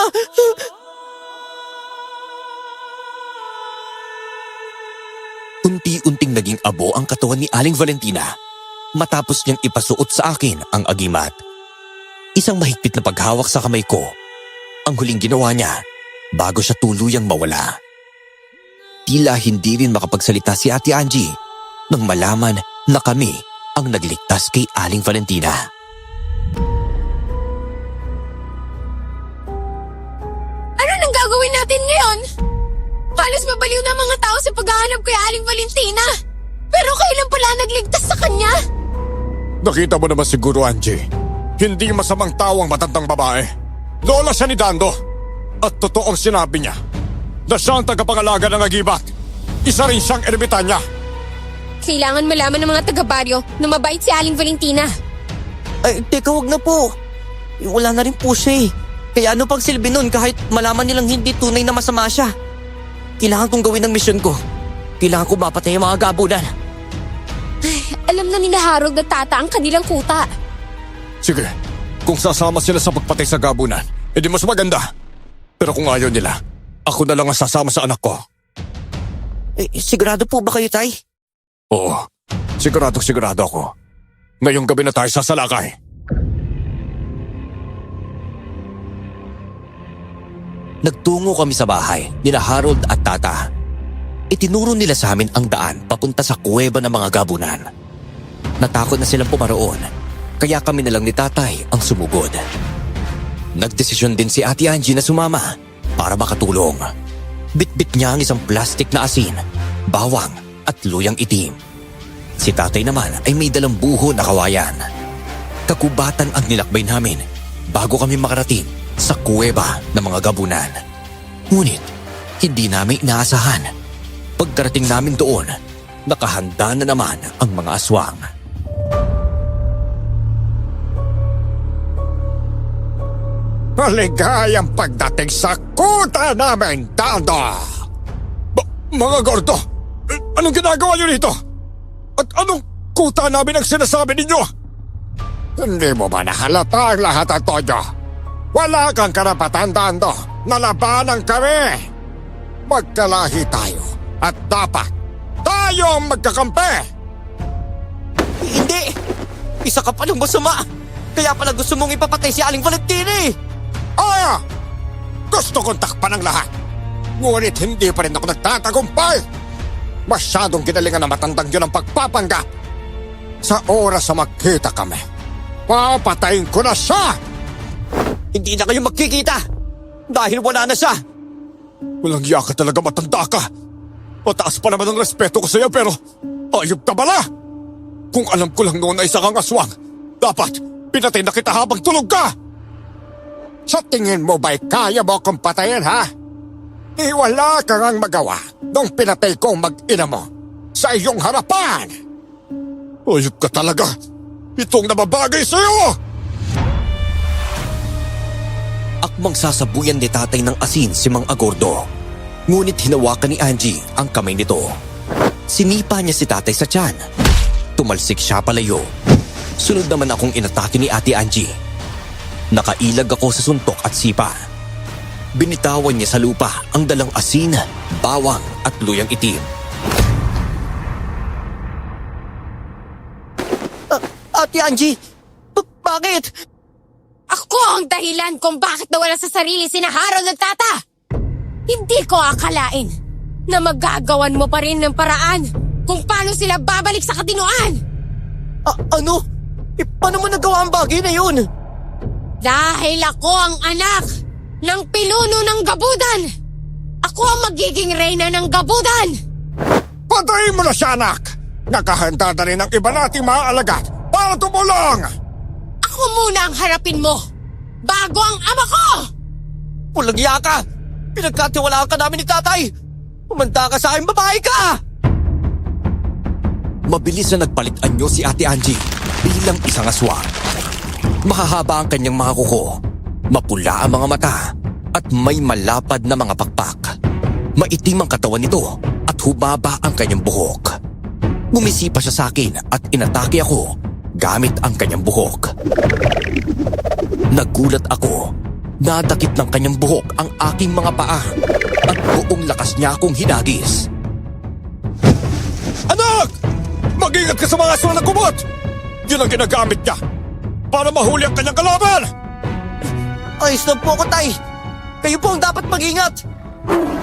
Unti-unting naging abo ang katawan ni Aling Valentina matapos niyang ipasuot sa akin ang agimat. Isang mahigpit na paghawak sa kamay ko ang huling ginawa niya bago siya tuluyang mawala. Tila hindi rin makapagsalita si Ate Angie nang malaman na kami ang nagligtas kay Aling Valentina. Ano nang gagawin natin ngayon? Halos mabaliw na mga tao sa paghahanap kay Aling Valentina. Pero kailan pala nagligtas sa kanya? Nakita mo naman siguro, Angie. Hindi masamang tao ang matandang babae. Lola siya ni Dando. At totoong sinabi niya na siya ang tagapangalaga ng agibat. Isa rin siyang ermitanya. Kailangan malaman ng mga taga-baryo na mabait si Aling Valentina. Ay, teka, wag na po. Wala na rin po siya eh. Kaya ano pang silbi nun kahit malaman nilang hindi tunay na masama siya? Kailangan kong gawin ang misyon ko. Kailangan ko mapatay ang mga gabunan. Alam na ni Harold at Tata ang kanilang kuta. Sige, kung sasama sila sa pagpatay sa gabunan, edi mas maganda. Pero kung ayaw nila, ako na lang ang sasama sa anak ko. Sigurado po ba kayo, Tay? Oo, sigurado ako. Ngayong gabi na tayo sasalakay. Nagtungo kami sa bahay nila Harold at Tata. Itinuro nila sa amin ang daan papunta sa kuweba ng mga gabunan. Natakot na silang pumaroon, kaya kami na lang ni Tatay ang sumugod. Nagdesisyon din si Ate Angie na sumama para makatulong. Bitbit niya ang isang plastik na asin, bawang at luyang itim. Si Tatay naman ay may dalang buho na kawayan. Kakubatan ang nilakbay namin bago kami makarating sa kuweba ng mga gabunan. Ngunit hindi namin inaasahan. Pagkarating namin doon, nakahanda na naman ang mga aswang. Maligayang pagdating sa kuta namin, Dando! Mga gordo, anong ginagawa niyo dito? At anong kuta namin ang sinasabi ninyo? Hindi mo ba nahalata ang lahat ang Toyo? Wala kang karapatan, Dando, na labanan kami. Magkalahi tayo at dapat tayo ang magkakampi. Hindi! Isa ka palang masama! Kaya pala gusto mong ipapatay si Aling Valentina eh! Ah! Gusto kong takpan ang lahat. Ngunit hindi pa rin ako nagtatagumpay. Masyadong ginalingan na matandang yun ang pagpapanggap. Sa oras na magkita kami, papatayin ko na siya! Hindi na kayo magkikita! Dahil wala na siya! Walang iya ka talaga, matanda ka. Mataas pa naman ang respeto ko sa'yo, pero ayop ka bala! Kung alam ko lang noon na isa kang aswang, dapat pinatay na kita habang tulog ka! Sa tingin mo ba'y kaya mo akong patayin, ha? Wala kang ang magawa nung pinatay ko ang mag-ina mo sa iyong harapan! Ayop ka talaga! Itong nababagay sa'yo! Akmang sasabuyan ni Tatay ng asin si Mang Agordo. Ngunit hinawakan ni Angie ang kamay nito. Sinipa niya si Tatay sa tiyan. Tumalsik siya palayo. Sunod naman akong inatake ni Ate Angie. Nakailag ako sa suntok at sipa. Binitawan niya sa lupa ang dalang asin, bawang at luyang itim. Ate Angie! Bakit? Ako ang dahilan kung bakit nawala sa sarili sina Harold at Tata! Hindi ko akalain na magagawan mo pa rin ng paraan kung paano sila babalik sa katinoan! Ano? Paano mo nagawa ang bagay na yun? Dahil ako ang anak ng pinuno ng gabudan! Ako ang magiging reyna ng gabudan! Patayin mo na siya, anak! Nakahanda na rin ang iba nating mga alagad para tumulong! Ako muna ang harapin mo bago ang ama ko! Walang iya ka! Pinagkatiwalaan ka namin ni Tatay! Umanda ka sa akin, babae ka! Mabilis na nagpalit anyo si Ate Angie bilang isang aswang. Mahahaba ang kanyang mga kuko, mapula ang mga mata, at may malapad na mga pakpak. Maitim ang katawan nito at hubaba ang kanyang buhok. Bumisipa siya sa akin at inatake ako gamit ang kanyang buhok. Nagulat ako. Nadakip ng kanyang buhok ang aking mga paa at buong lakas niya akong hinagis. Anak! Mag-ingat ka sa mga aswang na kumot! Yun ang ginagamit niya para mahuli ang kanyang kalaban! Ayos lang po ako, Tay. Kayo po ang dapat mag-ingat.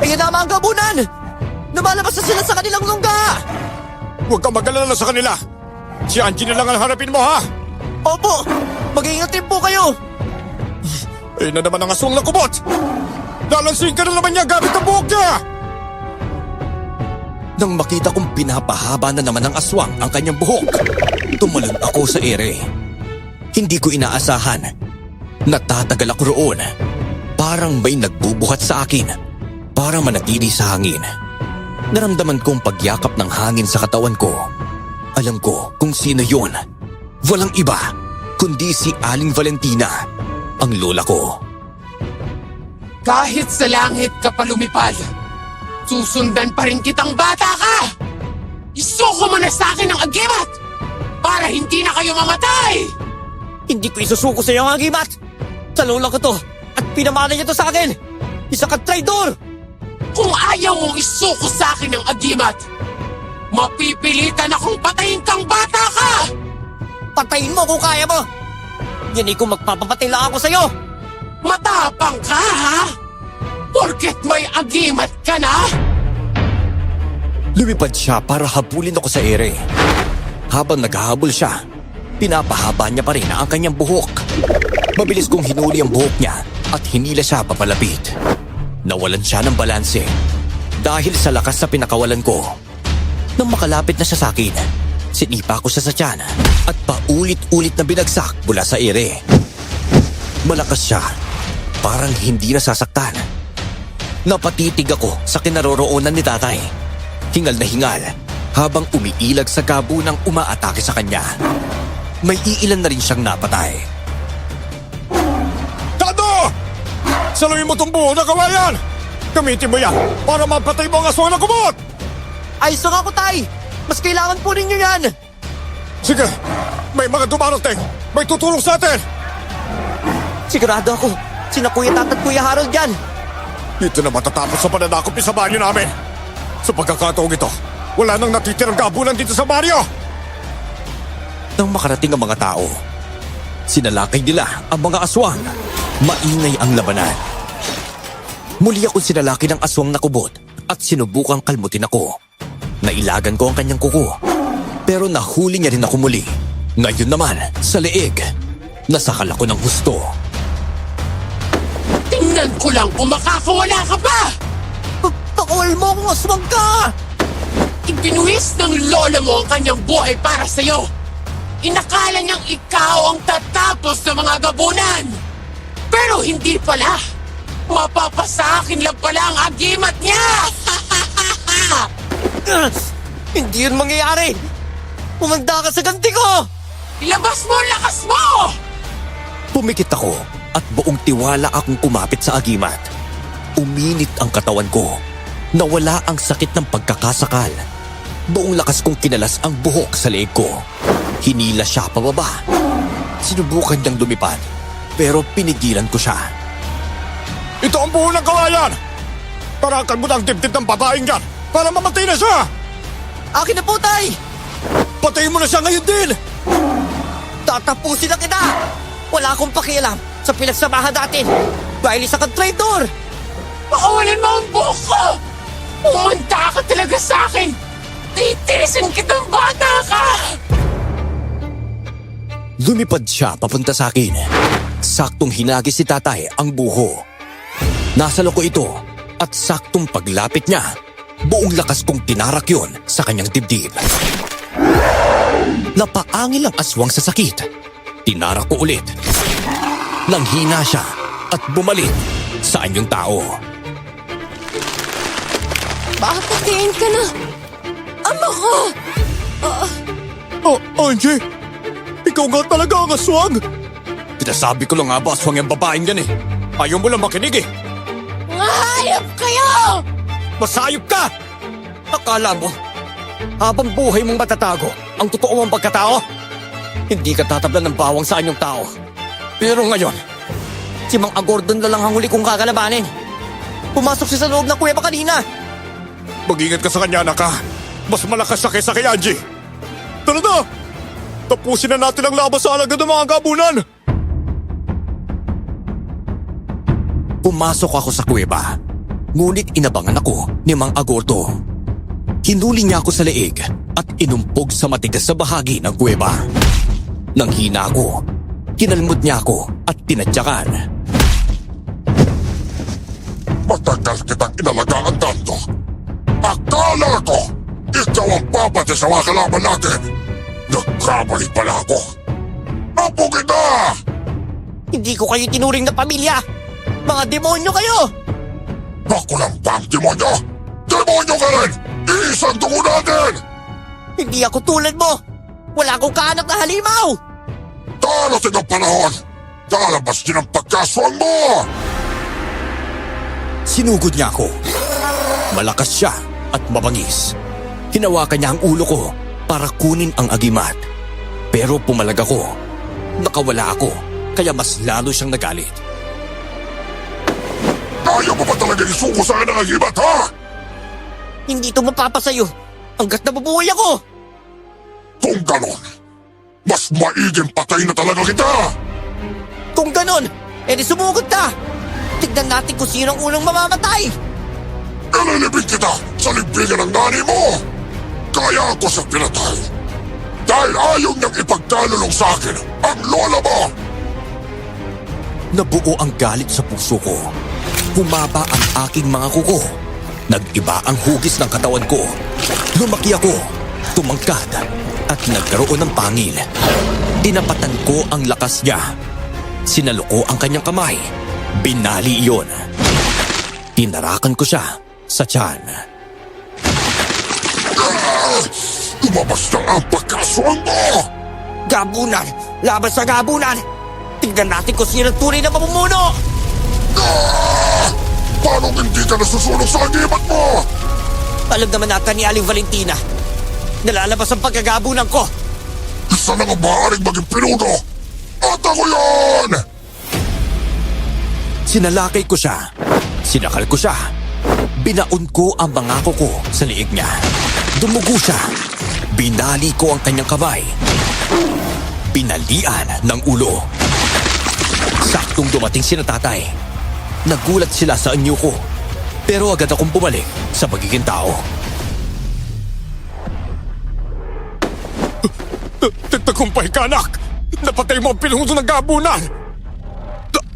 Ayan na ang gabunan. Lumalabas na sila sa kanilang lungga. Huwag kang mag-alala sa kanila. Si Angie na lang ang harapin mo, ha? Opo, mag-ingat din po kayo. Ayun na naman ang aswang na kumot! Lalansin ka na naman niya gamit ang buhok niya! Nang makita kong pinapahaba na naman ng aswang ang kanyang buhok, tumalon ako sa ere. Hindi ko inaasahan. Natatagal ako roon. Parang may nagbubuhat sa akin. Parang manatili sa hangin. Naramdaman kong pagyakap ng hangin sa katawan ko. Alam ko kung sino yun. Walang iba, kundi si Aling Valentina, ang lola ko. Kahit sa langit ka pa lumipad, susundan pa rin kitang bata ka! Isuko mo na sa akin ang agimat para hindi na kayo mamatay! Hindi ko isusuko sa iyo ang agimat. Sa lola ko to at pinamana niya to sa akin. Isa ka traidor! Kung ayaw mong isuko sa akin ang agimat, mapipilitan akong patayin kang bata ka! Patayin mo kung kaya mo. Yan kung magpapapatay lang ako sa iyo. Matapang ka, ha? Porket may agimat ka na? Lumipad siya para habulin ako sa ere. Habang naghahabol siya, pinapahaba niya pa rin ang kanyang buhok. Mabilis kong hinuli ang buhok niya at hinila siya papalapit. Nawalan siya ng balanse dahil sa lakas sa pinakawalan ko. Nang makalapit na siya sa akin, sinipa ko siya sa tiyan at paulit-ulit na binagsak mula sa ere. Malakas siya, parang hindi nasasaktan. Napatitig ako sa kinaroroonan ni tatay. Hingal na hingal habang umiilag sa gabunang umaatake sa kanya. May iilan na rin siyang napatay. Tado! Saluhin mo tong buo na kawayan! Gamitin mo yan para mapatay mo ang aswang na kumot! Ayos lang ako, Tay. Mas kailangan po ninyo yan. Sige, may mga dumarating. May tutulong sa atin. Sigurado ako, sina Kuya Tat at Kuya Harold yan. Dito na matatapos sa pananakop sa baryo namin. Sa pagkakataong ito, wala nang natitirang gabunan dito sa baryo. Nang makarating ang mga tao, sinalakay nila ang mga aswang. Maingay ang labanan. Muli akong sinalaki ng aswang na kubot at sinubukang kalmutin ako. Nailagan ko ang kanyang kuko, pero nahuli niya rin ako muli. Ngayon naman, sa leeg, nasakal ako ng husto. Tingnan ko lang kung makakawala ka pa! Pakawal mo kung aswang ka! Ibinuwis ng lola mo ang kanyang buhay para sa'yo. Inakala niyang ikaw ang tatapos ng mga gabunan. Pero hindi pala. Mapapasakin lang pala ang agimat niya! Hindi yun mangyayari! Umanda ka sa ganti ko! Ilabas mo ang lakas mo! Pumikit ako at buong tiwala akong kumapit sa agimat. Uminit ang katawan ko. Nawala ang sakit ng pagkakasakal. Buong lakas kong kinalas ang buhok sa leeg ko. Hinila siya pababa. Sinubukan niyang lumipad, pero pinigilan ko siya. Ito ang buo ng kawayan! Tarakan mo na ang dibdib ng babaeng yan para mamatay na siya! Akin na po, Tay! Patayin mo na siya ngayon din! Tatapusin na kita! Wala akong pakialam sa pinagsamahan natin dahil isa kang traitor! Pakawalan mo ang buhok ko! Umanda ka talaga sa akin! Titirisin kitang bata ka! Lumipad siya papunta sa akin. Saktong hinagis si tatay ang buho. Nasalo ko ito at saktong paglapit niya, buong lakas kong tinarak yun sa kanyang dibdib. Napaangil ang aswang sa sakit. Tinarak ko ulit. Nanghina siya at bumalik sa anyong tao. Papatayin ka na! Ama ko! Oh, Angie! Ikaw nga talaga ang aswang! Pinasabi ko lang nga ba, aswang yung babaeng yan eh. Ayaw mo lang makinig eh. Mga hayop kayo! Masayop ka! Akala mo, habang buhay mong matatago ang totoo mong pagkatao? Hindi ka tatablan ng bawang sa anyong tao. Pero ngayon, si Mang Agordon na lang ang huli kong kakalabanin. Pumasok siya sa loob ng kuweba kanina. Mag-ingat ka sa kanya, anak ka. Mas malakas siya kaysa kay Angie. Tara na! Tapusin na natin ang laban sa alagad ng mga gabunan! Pumasok ako sa kuweba, ngunit inabangan ako ni Mang Agordo. Hinuli niya ako sa leeg at inumpog sa matigas sa bahagi ng kuweba. Nang hina ako, kinalmot niya ako at tinatyakan. Matagal kitang inalagaan, Dando. Akala ko, ikaw ang papatay sa mga kalaban natin. Nagkamali pala ako. Apo kita! Hindi ko kayo tinuring na pamilya! Mga demonyo kayo! Ako lang ba ang demonyo? Demonyo ka rin! Iisang dugo natin! Hindi ako tulad mo! Wala akong kaanak na halimaw! Darating ang panahon! Lalabas din ang pagkaswang mo! Sinugod niya ako. Malakas siya at mabangis. Hinawakan niya ang ulo ko para kunin ang agimat. Pero pumalag ako. Nakawala ako, kaya mas lalo siyang nagalit. Ayaw mo ba talaga isuko sa akin ang agimat, ha? Hindi ito mapapasayo hanggat nabubuhay ako! Kung ganon, mas maiging patay na talaga kita! Kung ganon, edi sumugod ka! Tignan natin kung sino ang unang mamamatay! Ilalibig kita sa libigan ng nanay mo! Kaya ako sa pinatay! Dahil ayaw niyang ipagkalulong sa akin ang lola mo! Nabuo ang galit sa puso ko. Humaba ang aking mga kuko. Nag-iba ang hugis ng katawan ko. Lumaki ako, tumangkad, at nagkaroon ng pangil. Tinapatan ko ang lakas niya. Sinaloko ang kanyang kamay. Binali iyon. Tinarakan ko siya sa tiyan. Lumabas na ang pagkaswang mo! Gabunan! Laban sa gabunan! Tingnan natin kung sino ang tunay na mamumuno! Paano hindi ka nasusunog sa agimat mo? Alam naman natin ni Aling Valentina. Nalalabas ang pagkagabunan ko. Isa na nga maaaring maging pinuno! At ako yan! Sinalakay ko siya. Sinakal ko siya. Binaon ko ang mga kuko sa liig niya. Dumugo siya. Binali ko ang kanyang kamay. Binalian ng ulo. Saktong dumating si tatay. Nagulat sila sa anyo ko. Pero agad akong bumalik sa pagiging tao. Tagumpay ka, anak! Napatay mo ang pinuno ng gabunan!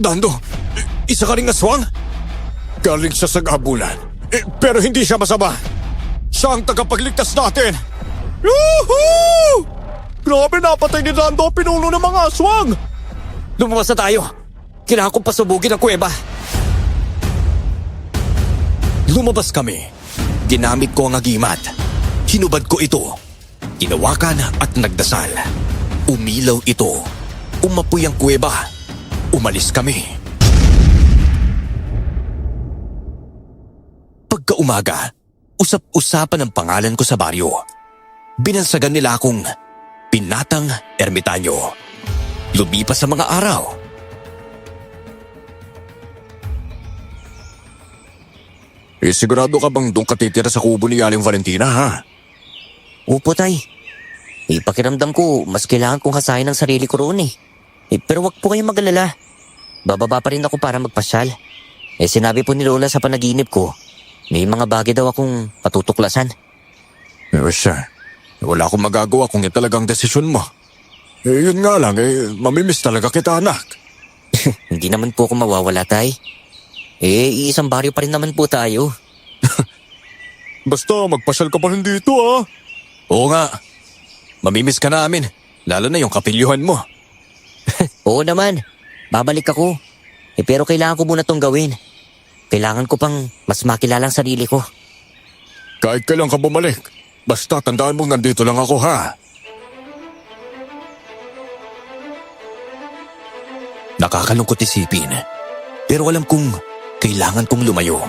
Dando, isa ka ring aswang? Galing siya sa gabunan. Pero hindi siya masama. Siya ang tagapagligtas natin! Yuhuu! Grabe, napatay ni Dando ang pinuno ng mga aswang! Lumabas na tayo. Kailangan kong pasubugin ang kuweba. Lumabas kami. Ginamit ko ang agimat. Hinubad ko ito. Tinawakan at nagdasal. Umilaw ito. Umapoy ang kuweba. Umalis kami. Pagkaumaga, usap-usapan ang pangalan ko sa baryo. Binansagan nila akong Binatang Ermitanyo. Lumipas sa mga araw. Sigurado ka bang doon ka titira sa kubo ni Aling Valentina, ha? Opo, tay. Pakiramdam ko, mas kailangan kong hasahin ang sarili ko roon eh. Pero wag po kayong mag-alala. Bababa pa rin ako para magpasyal. Sinabi po ni Lola sa panaginip ko, may mga bagay daw akong patutuklasan. Siya. Wala akong magagawa kung yan talagang desisyon mo. Yun nga lang, mamimiss talaga kita, anak. Hindi naman po ako mawawala, tay. Iisang baryo pa rin naman po tayo. Basta magpasyal ka pa rin dito, ha? Oo nga. Mamimiss ka namin. Lalo na yung kapilyuhan mo. Oo naman, babalik ako. Pero kailangan ko muna tong gawin. Kailangan ko pang mas makilala ang sarili ko. Kahit kailan ka bumalik, basta tandaan mo nandito lang ako, ha? Nakakalungkot isipin. Pero alam kong kailangan kong lumayo.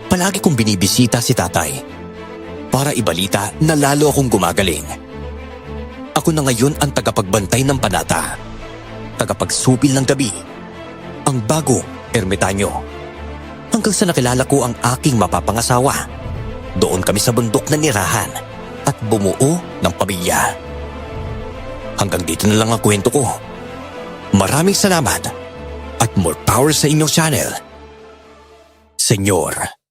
Palagi kong binibisita si tatay para ibalita na lalo akong gumagaling. Ako na ngayon ang tagapagbantay ng panata, tagapagsupil ng gabi, ang bago ermitanyo. Hanggang sa nakilala ko ang aking mapapangasawa. Doon kami sa bundok na nirahan at bumuo ng pamilya. Hanggang dito na lang ang kwento ko. Maraming salamat at more power sa inyong channel, Senyor.